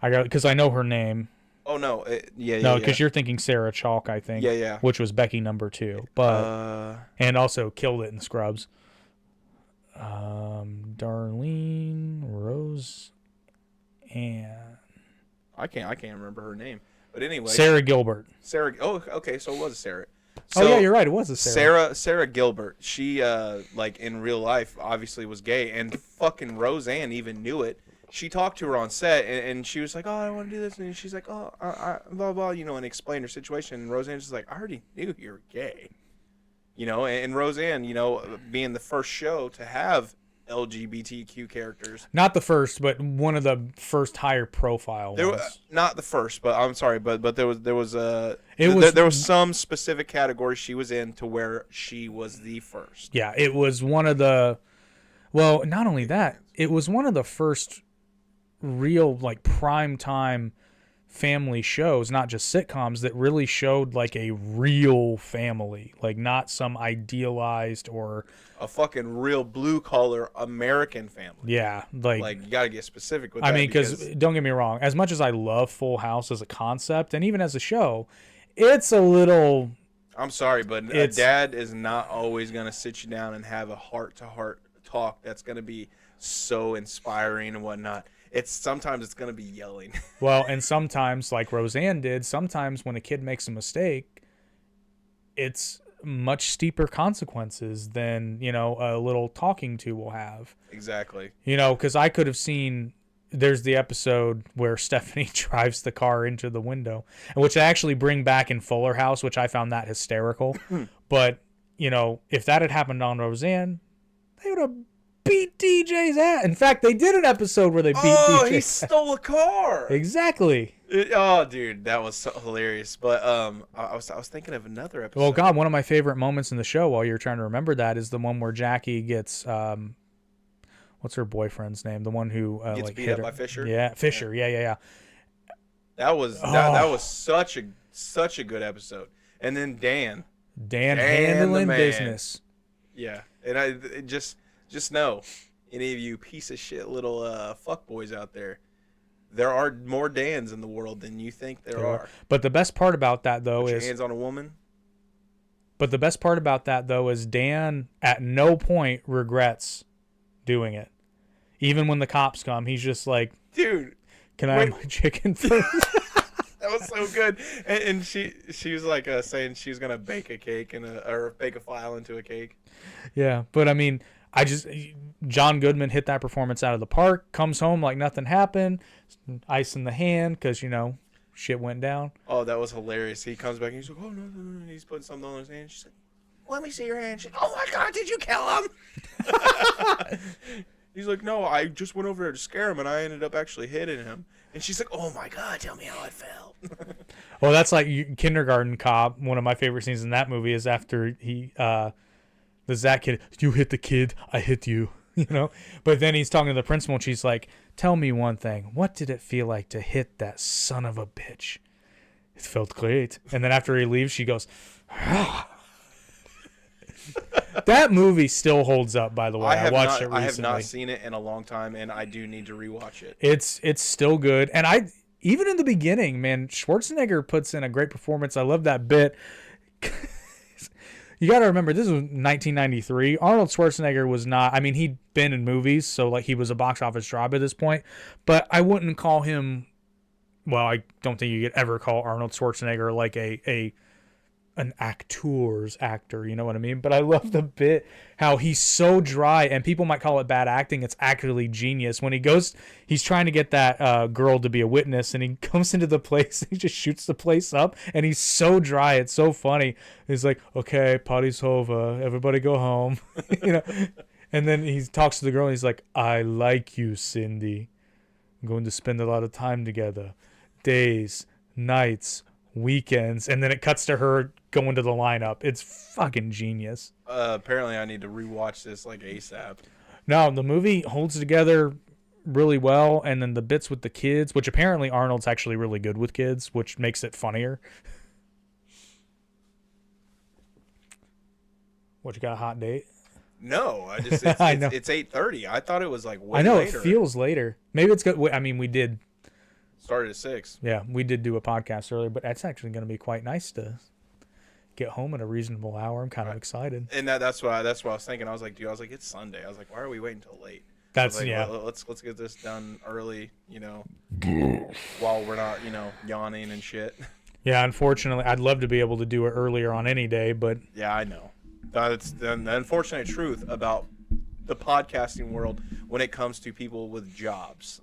Because I know her name. Oh no, yeah. No, because you're thinking Sarah Chalk, I think. Yeah. Which was Becky number 2, but and also killed it in Scrubs. Darlene Rose, and I can't remember her name. But anyway, Sarah Gilbert. Sarah. Oh, okay, so it was Sarah. Oh yeah, you're right. It was a Sarah. Sarah Gilbert. She like in real life obviously was gay, and fucking Roseanne even knew it she talked to her on set, and she was like, "Oh, I want to do this," and she's like, "Oh, blah blah," and explained her situation. And Roseanne's just like, "I already knew you were gay," And Roseanne, being the first show to have LGBTQ characters. Not the first, but one of the first higher profile ones. Not the first, but I'm sorry, but there was some specific category she was in to where she was the first. Yeah, it was one of the. Well, not only that, it was one of the first real prime time family shows, not just sitcoms, that really showed a real family, not some idealized or a fucking real blue collar American family. Yeah, you got to get specific with that. I mean, because don't get me wrong, as much as I love Full House as a concept and even as a show, it's a little. I'm sorry, but a dad is not always going to sit you down and have a heart to heart talk that's going to be so inspiring and whatnot. Sometimes it's going to be yelling. Well, and sometimes, like Roseanne did, sometimes when a kid makes a mistake, it's much steeper consequences than, a little talking to will have. Exactly. Because I could have seen, there's the episode where Stephanie drives the car into the window, which I actually bring back in Fuller House, which I found that hysterical. But, if that had happened on Roseanne, they would have beat DJ's ass. In fact, they did an episode where they beat DJ. Oh, he stole a car. Exactly. Dude, that was so hilarious. But I was thinking of another episode. Well, God, one of my favorite moments in the show, while you're trying to remember that, is the one where Jackie gets what's her boyfriend's name? The one who gets beat up by Fisher. Yeah, Fisher. Yeah. That was that was such a good episode. And then Dan handling business. Yeah, and I just know, any of you piece of shit little fuckboys out there, there are more Dans in the world than you think there are. But the best part about that, though, Put your hands on a woman. But the best part about that, though, is Dan at no point regrets doing it. Even when the cops come, he's just like, dude, can I have my chicken first? That was so good. And she was like saying she was gonna bake a cake or bake a file into a cake. Yeah, but I mean, John Goodman hit that performance out of the park. Comes home like nothing happened. Ice in the hand because shit went down. Oh, that was hilarious. He comes back and he's like, "Oh no!" He's putting something on his hand. She's like, "Let me see your hand." She's like, "Oh my God, did you kill him?" He's like, "No, I just went over there to scare him, and I ended up actually hitting him." And she's like, "Oh my God, tell me how it felt." Well, that's like Kindergarten Cop. One of my favorite scenes in that movie is after the Zach kid, "You hit the kid, I hit you," But then he's talking to the principal, and she's like, "Tell me one thing. What did it feel like to hit that son of a bitch?" "It felt great." And then after he leaves, she goes, "Ah." That movie still holds up, by the way. I watched it recently. I have not seen it in a long time, and I do need to rewatch it. It's still good. And even in the beginning, man, Schwarzenegger puts in a great performance. I love that bit. You got to remember, this was 1993. Arnold Schwarzenegger was not, I mean, he'd been in movies, so he was a box office draw at this point, but I wouldn't call him, well, I don't think you could ever call Arnold Schwarzenegger like an actor's actor, you know what I mean? But I love the bit how he's so dry, and people might call it bad acting. It's actually genius. When he's trying to get that girl to be a witness, and he comes into the place, he just shoots the place up, and he's so dry. It's so funny. He's like, "Okay, party's over. Everybody go home." And then he talks to the girl, and he's like, "I like you, Cindy. I'm going to spend a lot of time together. Days, nights, weekends." And then it cuts to her going to the lineup. It's fucking genius. Apparently I need to rewatch this ASAP. No, the movie holds together really well, and then the bits with the kids, which apparently Arnold's actually really good with kids, which makes it funnier. What, you got a hot date? No, I know. It's 8:30. I thought it was way later. I know, it feels later. Maybe it's good. I mean, we did started at 6. Yeah, we did do a podcast earlier, but that's actually going to be quite nice to get home at a reasonable hour. I'm kind of excited. And that's what I was thinking. I was like, it's Sunday. I was like, why are we waiting until late? That's well, let's get this done early, while we're not, yawning and shit. Yeah, unfortunately, I'd love to be able to do it earlier on any day, but yeah, I know. That's the unfortunate truth about the podcasting world. when it comes to people with jobs.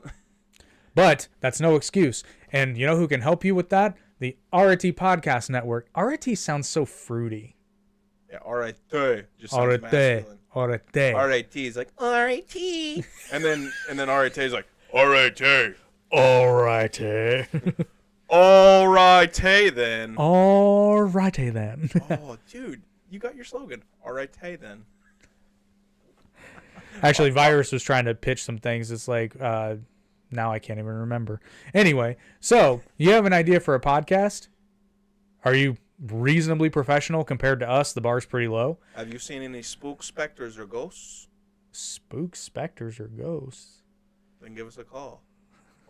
But that's no excuse. And you know who can help you with that? The RIT Podcast Network. RIT sounds so fruity. Yeah, RIT just sounds masculine. RIT is like RIT, and then RIT is like RIT. Alrighty. Alrighty then. Alrighty then. Oh, dude, you got your slogan. Alrighty then. Actually, Virus was trying to pitch some things. It's like, now I can't even remember. Anyway, so you have an idea for a podcast? Are you reasonably professional compared to us? The bar's pretty low. Have you seen any spook, specters, or ghosts? Spook, specters, or ghosts? Then give us a call.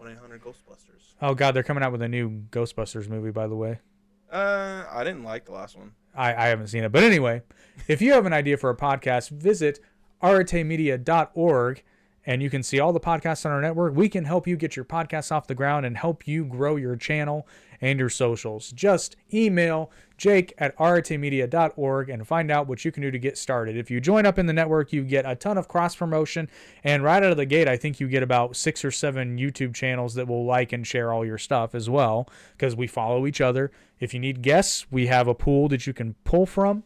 1-800-GHOSTBUSTERS. Oh, God, they're coming out with a new Ghostbusters movie, by the way. I didn't like the last one. I haven't seen it. But anyway, if you have an idea for a podcast, visit rtmedia.org, and you can see all the podcasts on our network. We can help you get your podcasts off the ground and help you grow your channel and your socials. Just email jake@rtmedia.org and find out what you can do to get started. If you join up in the network, you get a ton of cross promotion, and right out of the gate, I think you get about 6 or 7 YouTube channels that will like and share all your stuff as well, because we follow each other. If you need guests, we have a pool that you can pull from.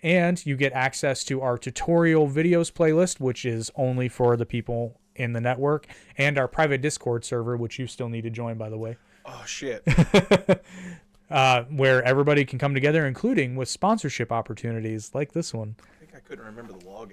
And you get access to our tutorial videos playlist, which is only for the people in the network, and our private Discord server, which you still need to join, by the way. Oh, shit. Where everybody can come together, including with sponsorship opportunities like this one. I think I couldn't remember the login.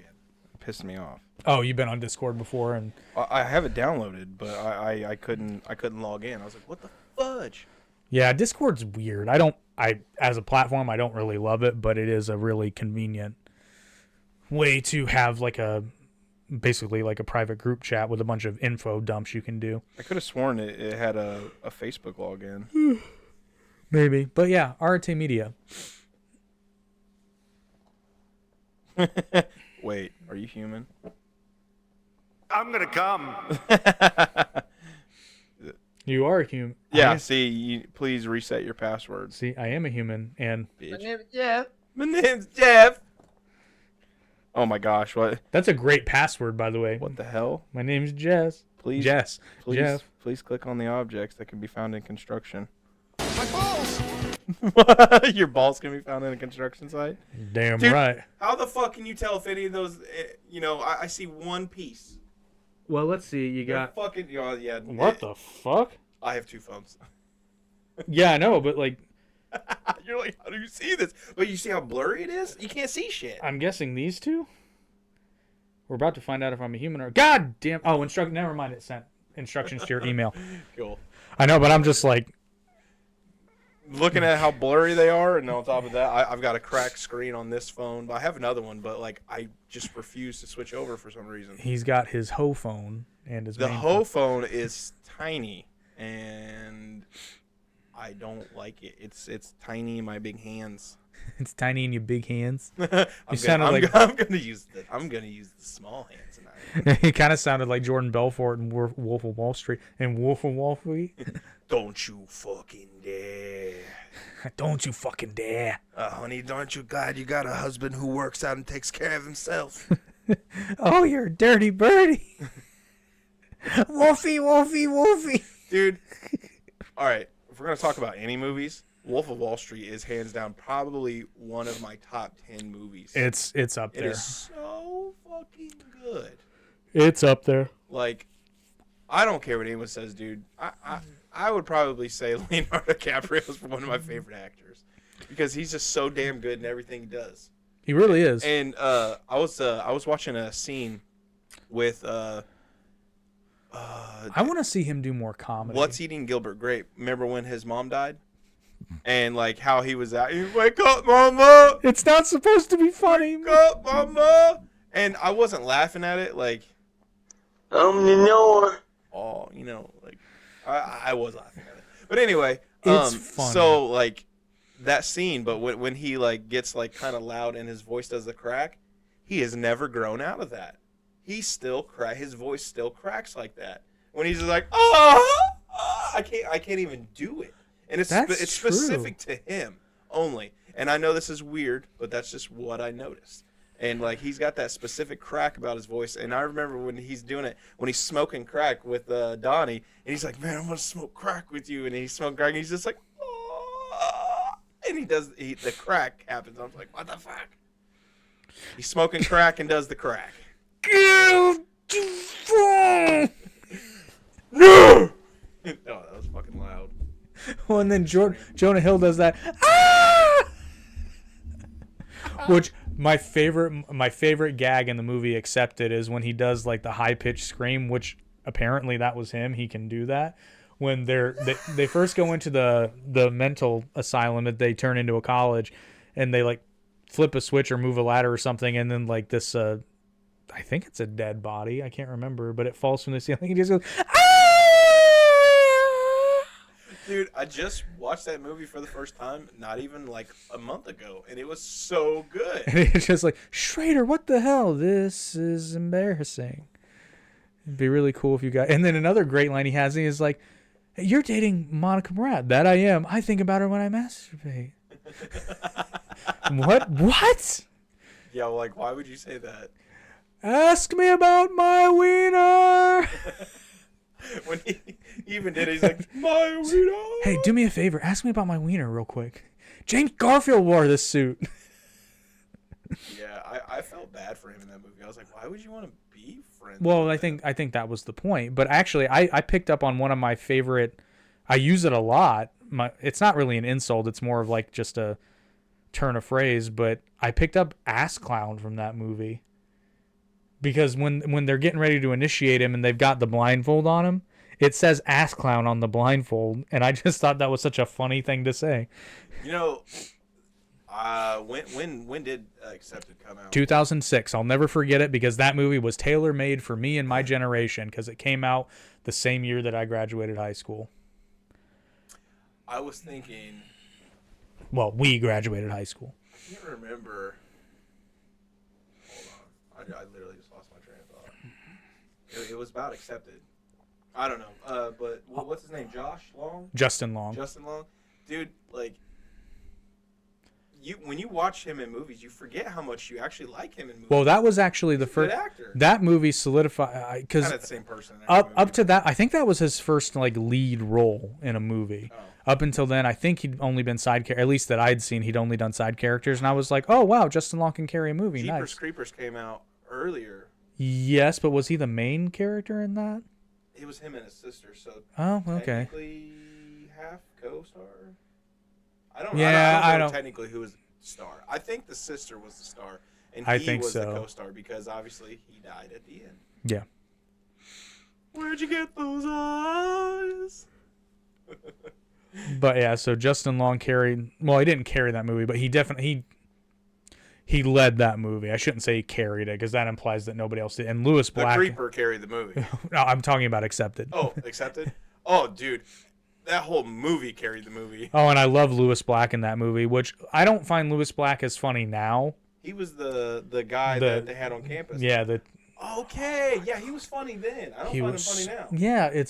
It pissed me off. Oh, you've been on Discord before, and I have it downloaded, but I couldn't log in. I was like, what the fudge? yeah, Discord's weird. As a platform, I don't really love it, but it is a really convenient way to have basically like a private group chat with a bunch of info dumps you can do. I could have sworn it had a Facebook login. Maybe. But yeah, RT Media. Wait, are you human? I'm gonna come. You are a human. Yeah, please reset your password. See, I am a human, and Bitch. name is Jeff. My name's Jeff. Oh my gosh, what that's a great password, by the way. the hell? My name's Jess. Please, Jess. please, Jeff. please click on the objects that can be found in construction. My balls. Your balls can be found in a construction site? Damn Dude, right. How the fuck can you tell if any of those, I see one piece. Well, let's see. You They're got fucking, yeah. what the fuck? I have 2 phones. Yeah, I know, but like, You're like, how do you see this? But you see how blurry it is? You can't see shit. I'm guessing these two. We're about to find out if I'm a human or God damn. Oh, Never mind. It sent instructions to your email. Cool. I know, but I'm just like, Looking at how blurry they are, and on top of that, I've got a cracked screen on this phone. But I have another one, but like I just refuse to switch over for some reason. he's got his hoe phone and his The main hoe phone is tiny, and I don't like it. It's tiny in my big hands. It's tiny in your big hands. I'm sounded gonna use the small hands tonight. He kind of sounded like Jordan Belfort in Wolf of Wall Street. And Wolf of Wall Street. Don't you fucking dare. Don't you fucking dare. Honey, aren't you glad you got a husband who works out and takes care of himself? Oh, you're a dirty birdie. Wolfie, Wolfie, Wolfie. Dude, all right, if we're going to talk about any movies, Wolf of Wall Street is hands down probably one of my top 10 movies. It's up It there. is so fucking good. It's up there. Like, I don't care what anyone says, dude. I would probably say Leonardo DiCaprio is one of my favorite actors because he's just so damn good in everything he does. He really is. And I was watching a scene with I want to see him do more comedy. What's Eating Gilbert Grape. Remember when his mom died? And like how he was out, wake up, mama! It's not supposed to be funny. Wake up, mama! And I wasn't laughing at it, like, like I was laughing at it. But anyway, It's funny. so like that scene, but when he like gets like kind of loud and his voice does the crack, he has never grown out of that. He still his voice still cracks like that. When he's just like, I can't even do it. And it's That's specific to him only. And I know this is weird, but that's just what I noticed. And like he's got that specific crack about his voice, and I remember when he's doing it when he's smoking crack with Donnie, and he's like, "Man, I'm gonna smoke crack with you," and he's smoking crack, and he's just like, "Oh," and the crack happens. I was like, "What the fuck?" He's smoking crack and does the crack. No! No, that was fucking loud. Well, and then Jonah Hill does that. Ah! Which my favorite gag in the movie Accepted is when he does like the high pitched scream, which apparently that was him. He can do that. When they first go into the mental asylum that they turn into a college, and they like flip a switch or move a ladder or something, and then like this I think it's a dead body. I can't remember, but it falls from the ceiling. He just goes, ah! Dude, I just watched that movie for the first time, not even like a month ago, and it was so good. And it's just like, Schrader, what the hell? This is embarrassing. It'd be really cool if you got. And then another great line he has, he is like, hey, you're dating Monica Morat. That I am. I think about her when I masturbate. What? Yeah, like, why would you say that? Ask me about my wiener. When he even did it, he's like, my wiener. Hey, do me a favor. Ask me about my wiener real quick. James Garfield wore this suit. Yeah, I felt bad for him in that movie. I was like, why would you want to be friends? Well, with I think that was the point. But actually, I picked up on one of my favorite. I use it a lot. It's not really an insult. It's more of like just a turn of phrase. But I picked up ass clown from that movie. Because when they're getting ready to initiate him and they've got the blindfold on him, it says ass clown on the blindfold. And I just thought that was such a funny thing to say. You know, when did Accepted come out? 2006. I'll never forget it because that movie was tailor-made for me and my generation because it came out the same year that I graduated high school. I was thinking. Well, we graduated high school. I can't remember. Hold on. I literally just lost my train of thought. It was about Accepted. I don't know. But what's his name? Josh Long? Justin Long. Justin Long? Dude, like, when you watch him in movies, you forget how much you actually like him in movies. Well, that was actually the first. Good actor. That movie solidified because Kind of the same person. In up to that, I think that was his first like lead role in a movie. Oh. Up until then, I think he'd only been side at least that I'd seen. He'd only done side characters, and I was like, oh wow, Justin Long can carry a movie. Jeepers Nice. Creepers came out earlier. Yes, but was he the main character in that? It was him and his sister, so Oh, okay. technically half co-star. I don't know technically who was the star. I think the sister was the star, and I he think was the so. co-star because obviously he died at the end. Yeah. Where'd you get those eyes? But yeah, so Justin Long carried. Well, he didn't carry that movie, but he definitely he led that movie. I shouldn't say he carried it because that implies that nobody else did. And Lewis The Black. Creeper carried the movie. No, I'm talking about Accepted. Oh, Accepted? Oh, dude. That whole movie carried the movie. Oh, and I love Lewis Black in that movie, which I don't find Lewis Black as funny now. He was the guy that they had on campus. Yeah, Okay. Yeah, he was funny then. I don't find him funny now. Yeah,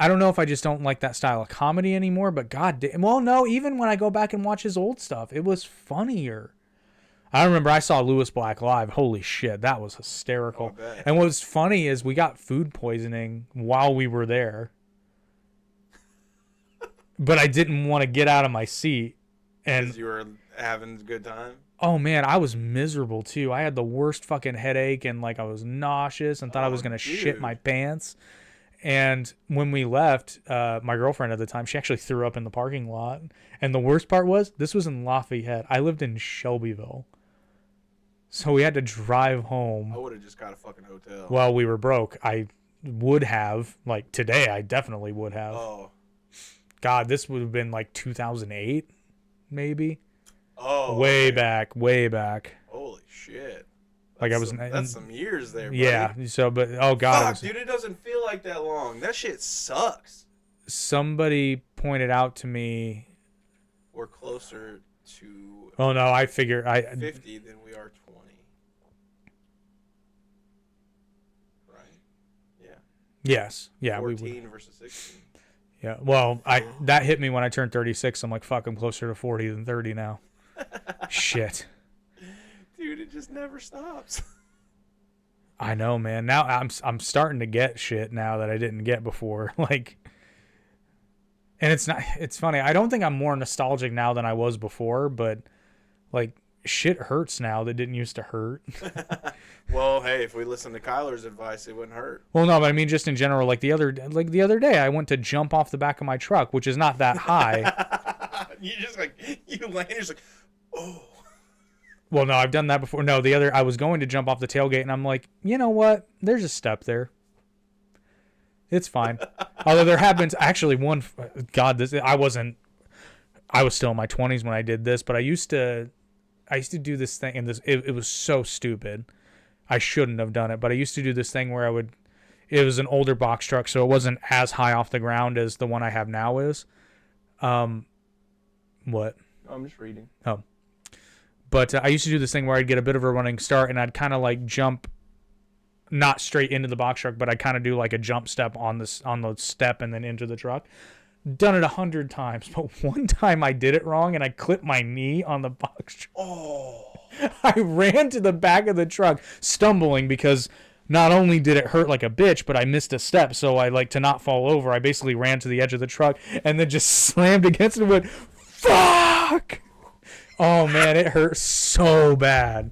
I don't know if I just don't like that style of comedy anymore, but god damn. Well, no, even when I go back and watch his old stuff, it was funnier. I remember I saw Lewis Black live. Holy shit, that was hysterical. Oh, I bet. And what's funny is we got food poisoning while we were there. But I didn't want to get out of my seat. And Because you were having a good time? oh man, I was miserable too. I had the worst fucking headache and like I was nauseous and thought I was going to shit dude. my pants. And when we left, my girlfriend at the time, she actually threw up in the parking lot. And the worst part was, this was in Lafayette. I lived in Shelbyville. So we had to drive home. I would have just got a fucking hotel. Well, we were broke. I would have, like today, I definitely would have. Oh. God, this would have been like 2008, maybe. Oh. Way okay. back, way back. Holy shit. Like I was. That's some years there, buddy. Yeah. So, but oh god, Fuck, dude, it doesn't feel like that long. That shit sucks. somebody pointed out to me. We're closer to Oh no, I figure 50 than we are 20. Right? Yeah. Yes. Yeah, we 14 would. versus 16. Yeah. Well, that hit me when I turned 36. I'm like, fuck, I'm closer to 40 than 30 now. Shit. It just never stops. I know, man. Now I'm starting to get shit now that I didn't get before. Like, and it's funny. I don't think I'm more nostalgic now than I was before, but like shit hurts now that didn't used to hurt. Well, hey, if we listen to Kyler's advice, it wouldn't hurt. Well, no, but I mean just in general, like the other day I went to jump off the back of my truck, which is not that high. You just like you land, you're just like, oh. Well, no, I've done that before. No, I was going to jump off the tailgate, and I'm like, you know what? There's a step there. It's fine. Although there have been actually one. God, I was still in my 20s when I did this, but I used to do this thing, and it was so stupid. I shouldn't have done it, but I used to do this thing where it was an older box truck, so it wasn't as high off the ground as the one I have now is. What? I'm just reading. Oh. But I used to do this thing where I'd get a bit of a running start, and I'd kind of like jump, not straight into the box truck, but I'd kind of do like a jump step on the step and then into the truck. Done it 100 times, but one time I did it wrong, and I clipped my knee on the box truck. Oh. I ran to the back of the truck, stumbling because not only did it hurt like a bitch, but I missed a step. So I like to not fall over. I basically ran to the edge of the truck and then just slammed against it and went, fuck! Oh, man, it hurt so bad.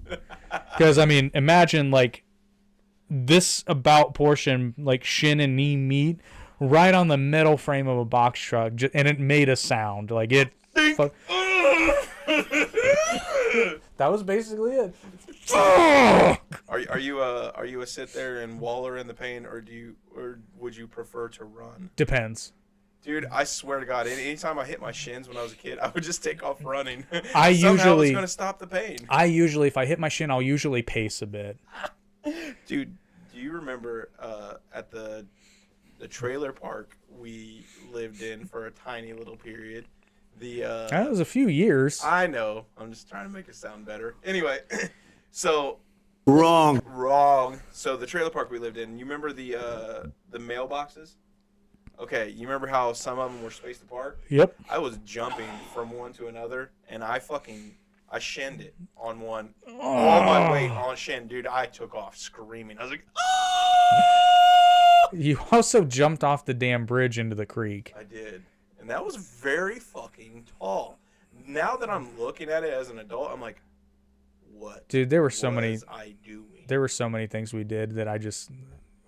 Because, I mean, imagine, like, this about portion, like, shin and knee meet right on the metal frame of a box truck, and it made a sound. Like, it... That was basically it. Are you a sit there and waller in the pain, or would you prefer to run? Depends. Dude, I swear to God, anytime I hit my shins when I was a kid, I would just take off running. I Somehow usually it's gonna stop the pain. If I hit my shin, I'll usually pace a bit. Dude, do you remember at the trailer park we lived in for a tiny little period? That was a few years. I know. I'm just trying to make it sound better. Anyway, so Wrong. So the trailer park we lived in, you remember the mailboxes? Okay, you remember how some of them were spaced apart? Yep. I was jumping from one to another, and I shinned it on one. All my weight on shin, dude. I took off screaming. I was like, oh! You also jumped off the damn bridge into the creek. I did. And that was very fucking tall. Now that I'm looking at it as an adult, I'm like, what? Dude, there were so many things we did that I just...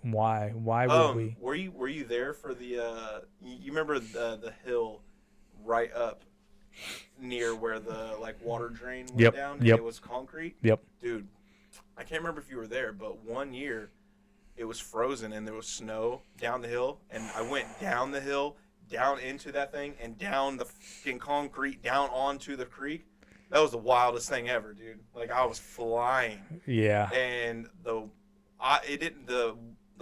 Why would we? Were you there for the you remember the hill right up near where the like water drain went down and it was concrete? Yep. Dude, I can't remember if you were there, but one year it was frozen and there was snow down the hill, and I went down the hill, down into that thing, and down the fucking concrete down onto the creek. That was the wildest thing ever, dude. Like, I was flying. Yeah. And the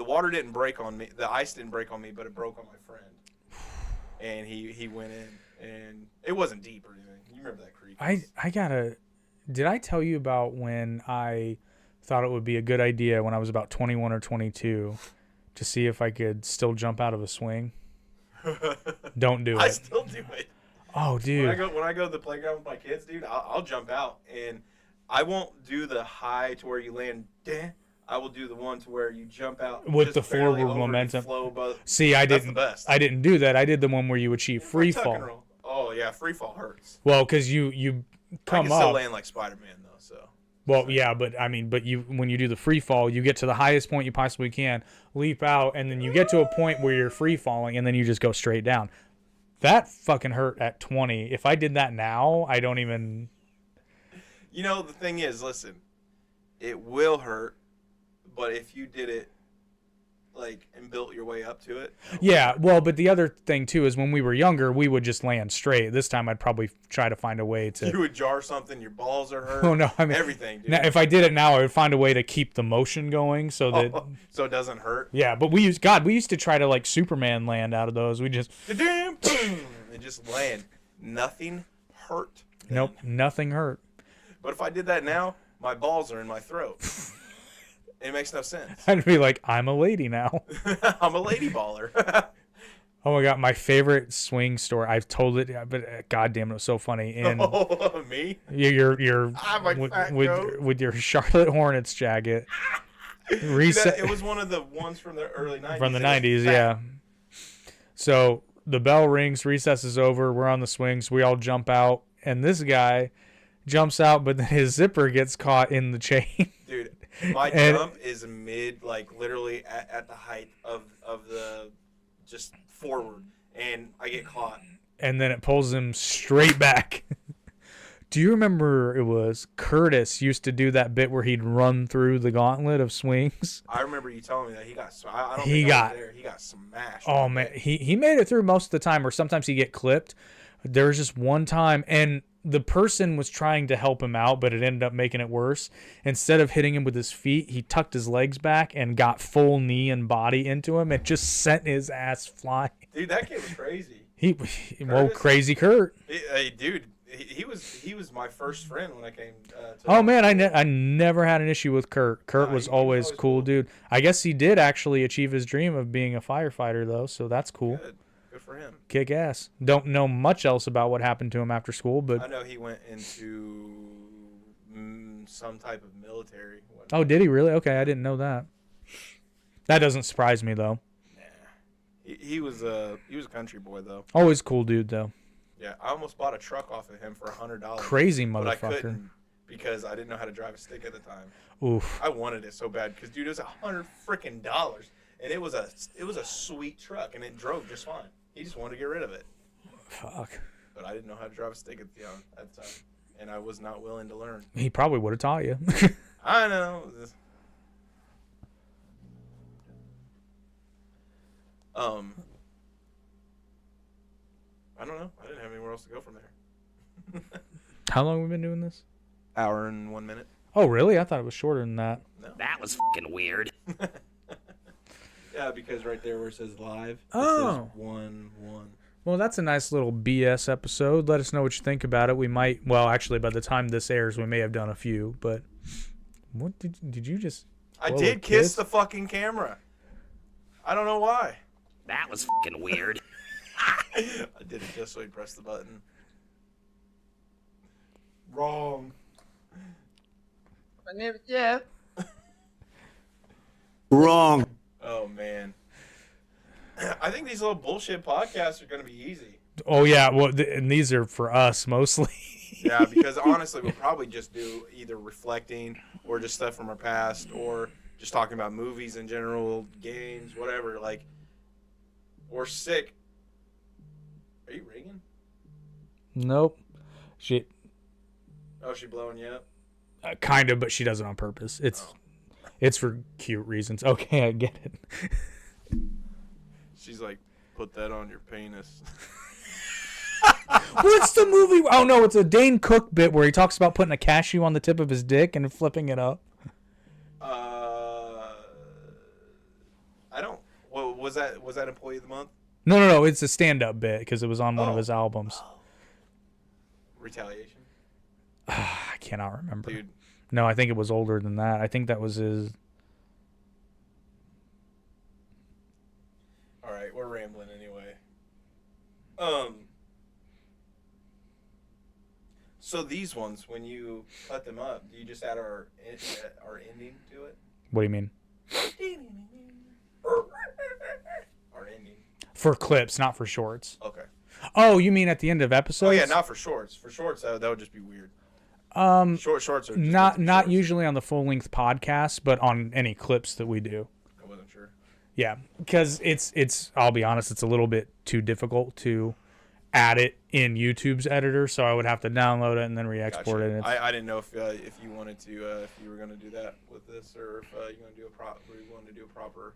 water didn't break on me. The ice didn't break on me, but it broke on my friend. And he went in, and it wasn't deep or anything. You remember that creek? Did I tell you about when I thought it would be a good idea when I was about 21 or 22 to see if I could still jump out of a swing? Don't do it. I still do it. Oh, dude. When I go to the playground with my kids, dude, I'll jump out, and I won't do the high to where you land. I will do the one to where you jump out with the forward momentum. See, I didn't do that. I did the one where you achieve free fall. Oh yeah, free fall hurts. Well, because you come up. I can still land like Spider-Man though. So. Well, yeah, but when you do the free fall, you get to the highest point you possibly can, leap out, and then you get to a point where you're free falling, and then you just go straight down. That fucking hurt at 20. If I did that now, I don't even. You know, the thing is, listen, it will hurt. But if you did it, like, and built your way up to it. Yeah, well, but the other thing, too, is when we were younger, we would just land straight. This time I'd probably try to find a way to... You would jar something, your balls are hurt. Oh, no, I mean... Everything, dude. Now, if I did it now, I would find a way to keep the motion going so that... So it doesn't hurt? Yeah, but we used to try to, like, Superman land out of those. We just... And just land. Nothing hurt. Nope, nothing hurt. But if I did that now, my balls are in my throat. It makes no sense. I'd be like, I'm a lady now. I'm a lady baller. Oh my god, my favorite swing story. I've told it, but goddamn, it was so funny. And Oh, me? you're my fat goat. with your Charlotte Hornets jacket. Dude, Reset it was one of the ones from the early 90s. from the and it was 90s, fat. yeah. So the bell rings, recess is over, we're on the swings, we all jump out, and this guy jumps out, but then his zipper gets caught in the chain. Dude, my And- jump is mid, like literally at the height of the just forward, and I get caught. And then it pulls him straight back. Do you remember it was Curtis used to do that bit where he'd run through the gauntlet of swings? I remember you telling me that he got. I don't He think I got- was there. He got smashed. Oh man, he made it through most of the time, or sometimes he'd get clipped. There was just one time, and the person was trying to help him out, but it ended up making it worse. Instead of hitting him with his feet, he tucked his legs back and got full knee and body into him and just sent his ass flying. Dude, that kid was crazy. Well, crazy Kurt. Hey, dude, he was my first friend when I came. To Oh man, I never had an issue with Kurt. Kurt Nah, was he was always always cool, cool. dude. I guess he did actually achieve his dream of being a firefighter though, so that's cool. Good for him. Kick ass. Don't know much else about what happened to him after school, I but know he went into some type of military. oh, did he really? Okay, I didn't know that. That doesn't surprise me though. He was a country boy though. Always cool dude though. Yeah, I almost bought a truck off of him for $100. Crazy but I motherfucker. couldn't because I didn't know how to drive a stick at the time. Oof. I wanted it so bad because dude, it was $100 and it was a sweet truck and it drove just fine. He just wanted to get rid of it, Fuck. but I didn't know how to drive a stick at the time, and I was not willing to learn. He probably would have taught you. I know. I don't know. I didn't have anywhere else to go from there. How long have we been doing this? Hour and 1 minute. Oh, really? I thought it was shorter than that. That was fucking weird. Yeah, because right there where it says live, Oh. it says 1-1. Well, that's a nice little BS episode. Let us know what you think about it. We might, well, actually, by the time this airs, we may have done a few, but what did you just? I blow a did kiss the fucking camera. I don't know why. That was fucking weird. I did it just so he pressed the button. Wrong. My name is Jeff. Wrong. Oh man. I think these little bullshit podcasts are gonna be easy. Oh yeah, well, and these are for us mostly. Yeah, because honestly, we'll probably just do either reflecting or just stuff from our past or just talking about movies in general, games, whatever. Like, or sick. Are you ringing? Nope. She Oh, she blowing you up? kind of, but she does it on purpose. It's for cute reasons. Okay, I get it. She's like, put that on your penis. What's the movie? Oh no, it's a Dane Cook bit where he talks about putting a cashew on the tip of his dick and flipping it up. I don't. Well, was that Employee of the Month? No, it's a stand-up bit because it was on one of his albums. Retaliation, I cannot remember. dude. No, I think it was older than that. I think that was his. All right, we're rambling anyway. So these ones, when you cut them up, do you just add our ending to it? What do you mean? Our ending. For clips, not for shorts. Okay. Oh, you mean at the end of episodes? Oh yeah, not for shorts. For shorts, that would just be weird. Shorts are just meant Not to be not shorts. usually on the full-length podcast, but on any clips that we do. I wasn't sure. Yeah, because it's. I'll be honest, it's a little bit too difficult to add it in YouTube's editor, so I would have to download it and then re-export Gotcha. it. And I didn't know if you wanted to if you were gonna do that with this or if you're gonna do a proper.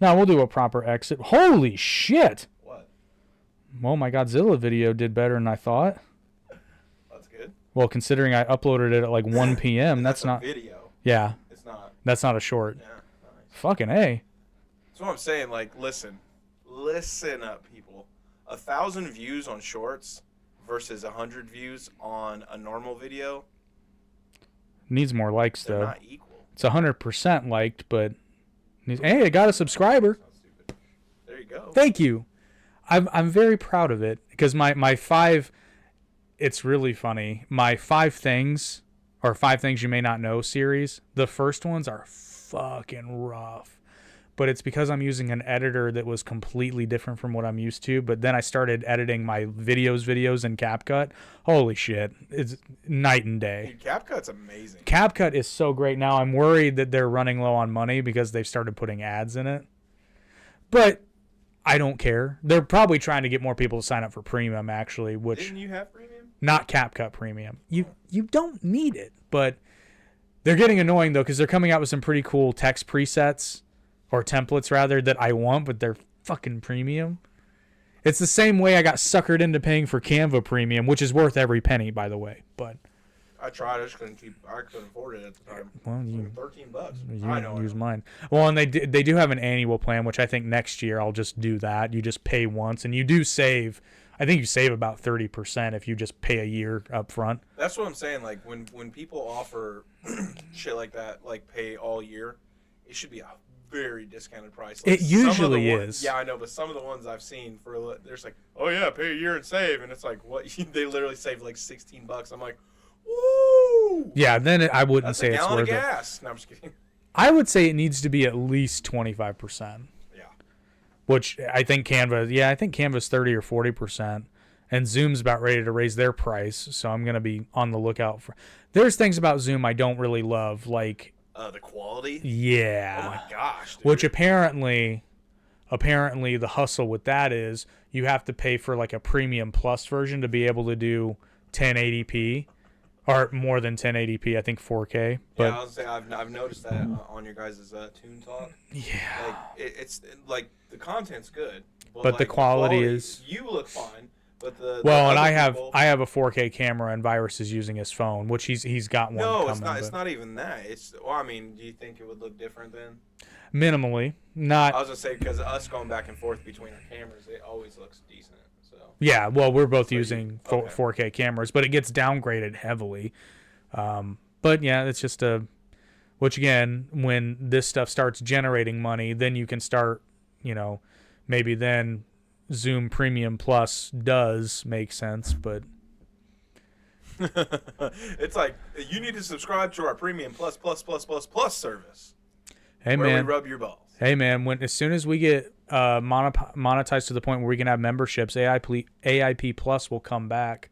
No, we'll do a proper exit. Holy shit! What? Well, my Godzilla video did better than I thought. That's good. Well, considering I uploaded it at like 1 p.m., that's a not. video. Yeah, It's not. that's not a short. Yeah. Nice. Fucking A. That's what I'm saying. Like, listen up, people. 1,000 views on shorts versus 100 views on a normal video. Needs more likes They're though. not equal. It's 100% liked, but hey, I got a subscriber. Sounds stupid. There you go. Thank you. I'm very proud of it because my 5. It's really funny. My 5 things or 5 things you may not know series. The first ones are fucking rough. But it's because I'm using an editor that was completely different from what I'm used to. But then I started editing my videos in CapCut. Holy shit. It's night and day. Dude, CapCut's amazing. CapCut is so great now. I'm worried that they're running low on money because they've started putting ads in it. But I don't care. They're probably trying to get more people to sign up for premium, actually, which... Didn't you have premium? Not CapCut premium. You don't need it. But they're getting annoying, though, because they're coming out with some pretty cool text presets. Or templates, rather, that I want, but they're fucking premium. It's the same way I got suckered into paying for Canva Premium, which is worth every penny, by the way. But I tried. I just couldn't afford it at the time. Well, you $13. I know. use mine. Well, and they do have an annual plan, which I think next year I'll just do that. You just pay once, and you do save. I think you save about 30% if you just pay a year up front. That's what I'm saying. Like when people offer shit like that, like pay all year, it should be a very discounted price. Like it usually is. Yeah, I know, but some of the ones I've seen there's like, oh yeah, pay a year and save, and it's like what they literally save like $16. I'm like, woo! Yeah, then I wouldn't That's say a it's gallon worth of it. gas. No, I'm just kidding. I would say it needs to be at least 25%. Yeah. Which I think Canva's 30 or 40%. And Zoom's about ready to raise their price, so I'm going to be on the lookout for. There's things about Zoom I don't really love, like The quality? yeah. Oh my gosh, dude. Which apparently the hustle with that is you have to pay for like a premium plus version to be able to do 1080p or more than 1080p, I think 4K. But yeah, I was saying I've noticed that on your guys' Toon Talk. yeah. Like it's like the content's good, But like, the quality is you look fine, but the well, and other I have a 4K camera and Virus is using his phone, which he's got one No, coming. it's not even that. It's well, I mean, do you think it would look different then? Minimally. I Not was gonna say because us going back and forth between our cameras, it always looks decent. So yeah, well, we're both So using okay. 4K cameras, but it gets downgraded heavily. But yeah, it's just which again, when this stuff starts generating money, then you can start, maybe then Zoom Premium Plus does make sense, but it's like you need to subscribe to our Premium Plus service. hey where man, we rub your balls. hey man, as soon as we get monetized to the point where we can have memberships, AIP Plus will come back.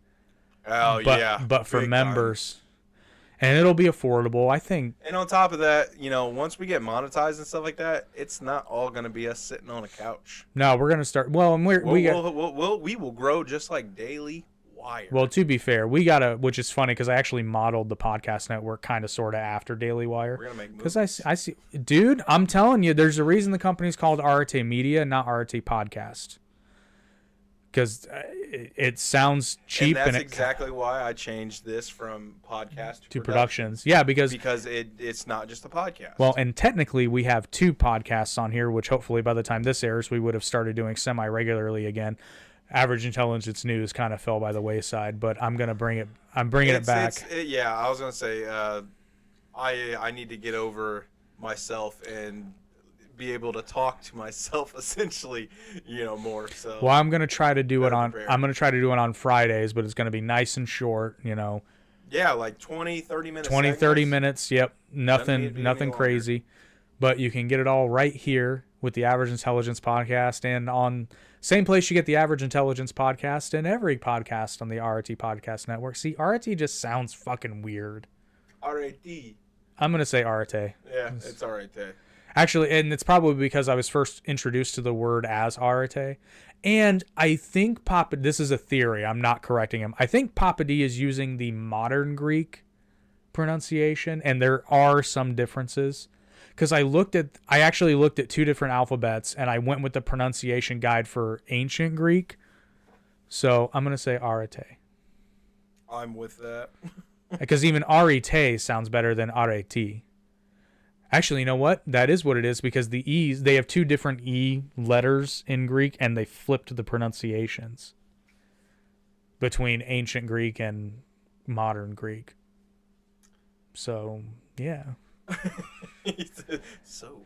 Oh yeah, but for big members. And it'll be affordable, I think. And on top of that, once we get monetized and stuff like that, it's not all gonna be us sitting on a couch. No, we're gonna start. Well, and we will grow just like Daily Wire. Well, to be fair, which is funny because I actually modeled the podcast network kind of sort of after Daily Wire. We're gonna make because I see, dude. I'm telling you, there's a reason the company's called RT Media, not RT Podcast. Because it sounds cheap, and that's exactly why I changed this from podcast to productions. Yeah, because it's not just a podcast. Well, and technically we have 2 podcasts on here, which hopefully by the time this airs, we would have started doing semi-regularly again. Average Intelligence News kind of fell by the wayside, but I'm gonna bring it. I'm bringing it back. Yeah, I was gonna say I need to get over myself and be able to talk to myself essentially, more. So well, I'm gonna try to do it on Fridays, but it's gonna be nice and short. Yeah, like 20, 30 minutes. 20, 30 minutes. Yep, nothing crazy. Longer. But you can get it all right here with the Average Intelligence Podcast, and on same place you get the Average Intelligence Podcast and every podcast on the RT Podcast Network. See, RT just sounds fucking weird. RT. I'm gonna say RT. Yeah, it's RT. Actually, and it's probably because I was first introduced to the word as Arate. And I think this is a theory, I'm not correcting him. I think Papa D is using the modern Greek pronunciation, and there are some differences. Because I actually looked at 2 different alphabets, and I went with the pronunciation guide for ancient Greek. So I'm going to say Arate. I'm with that. Because even Arete sounds better than Areti. Actually, you know what? That is what it is because the E's, they have 2 different E letters in Greek and they flipped the pronunciations between ancient Greek and modern Greek. So, yeah. So,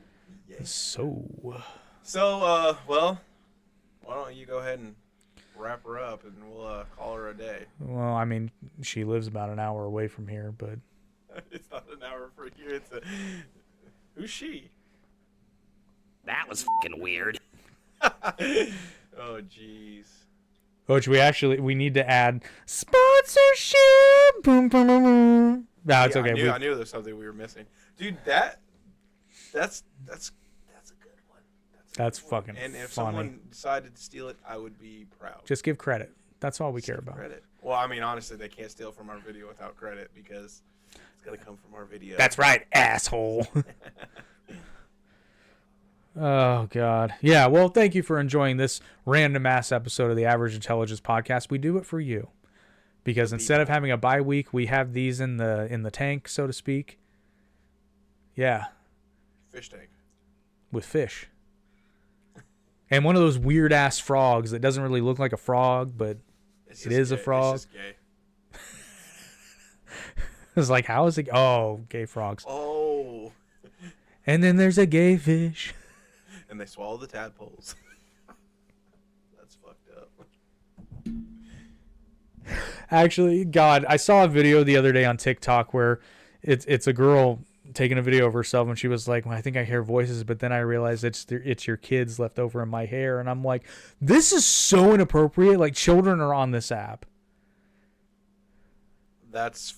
So, well, why don't you go ahead ahead and wrap her up, and we'll call her a day. Well, I mean, she lives about an hour away from here, but It's not an hour for you. It's a... Who's she? That was fucking weird. Oh, jeez. which we need to add sponsorship. Boom, boom, boom, boom. No, it's Yeah, okay. I knew there was something we were missing, dude. That's a good one. That's fucking And if funny. someone decided to steal it, I would be proud. Just give credit. That's all we care Give about. credit. Well, I mean, honestly, they can't steal from our video without credit because it's gonna come from our video. That's right, asshole. Oh, God. Yeah, well, thank you for enjoying this random ass episode of the Average Intelligence Podcast. We do it for you. Because instead of having a bye week, we have these in the tank, so to speak. Yeah. Fish tank. With fish. And one of those weird ass frogs that doesn't really look like a frog, but It's it just is a gay. frog. It's just gay. It's like, how is it? Oh, gay frogs. Oh. And then there's a gay fish. And they swallow the tadpoles. That's fucked up. Actually, God, I saw a video the other day on TikTok where it's a girl taking a video of herself, and she was like, well, I think I hear voices, but then I realized it's your kids left over in my hair, and I'm like, this is so inappropriate. Like, children are on this app. That's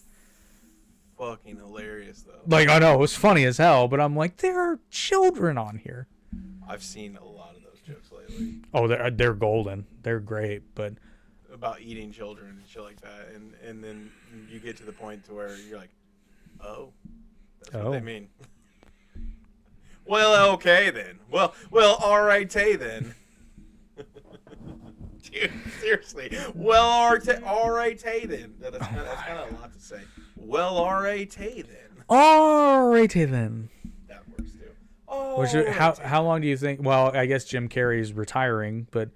fucking hilarious, though. Like, I know, it was funny as hell, but I'm like, there are children on here. I've seen a lot of those jokes lately Oh, they're golden. They're great, but about eating children and shit like that, and then you get to the point to where you're like, oh, that's what they mean. Well, okay then. Well, all right, then. Dude, seriously. Well, all right, then. That's kind of a lot to say. Well, all right, then. alrighty then. That works too. How long do you think? Well, I guess Jim Carrey's retiring, but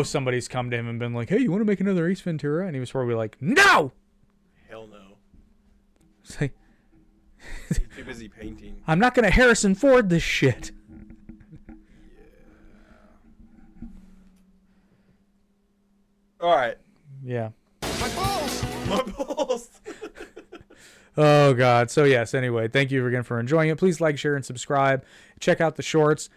somebody's come to him and been like, "Hey, you want to make another Ace Ventura?" And he was probably like, "No." Hell no. It's like, He's too busy painting. I'm not gonna Harrison Ford this shit. All right. Yeah. My balls. Oh, God. So, yes, anyway, thank you again for enjoying it. Please like, share, and subscribe. Check out the shorts.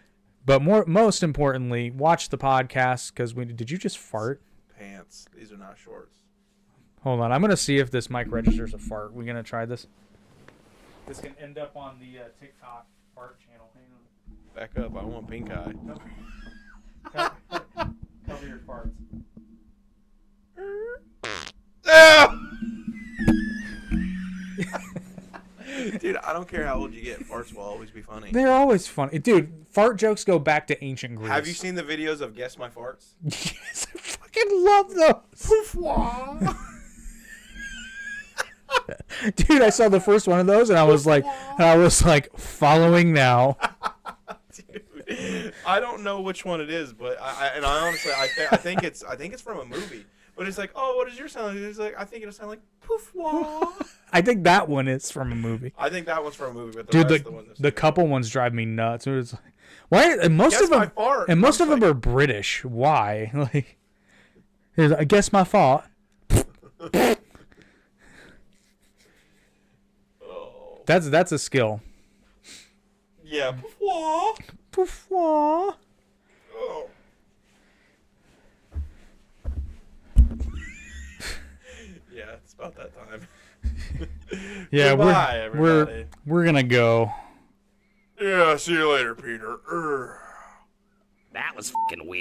But most importantly, watch the podcast because did you just fart? Pants. These are not shorts. Hold on. I'm going to see if this mic registers a fart. We're going to try this. This can end up on the TikTok fart channel. Hang on. Back up. I want pink eye. Cover your farts. Dude, I don't care how old you get. Farts will always be funny. They're always funny. Dude, fart jokes go back to ancient Greece. Have you seen the videos of Guess My Farts? Yes, I fucking love those. Dude, I saw the first one of those and I was like following now. Dude, I don't know which one it is, but I honestly I think it's from a movie. But it's like, oh, what does yours sound like? It's like, I think it'll sound like poof wah. I think that one is from a movie. I think that one's from a movie, but Dude, rest of the ones the couple ones drive me nuts. It's like, why? And most Guess of them, my fart. and most I'm of them like- are British. Why? Like, I guess my fart. Oh. That's a skill. Yeah, poof wah. Poof wah. Oh. Yeah, it's about that time. Yeah, Goodbye, everybody. we're gonna go. Yeah, see you later, Peter. That was fucking weird.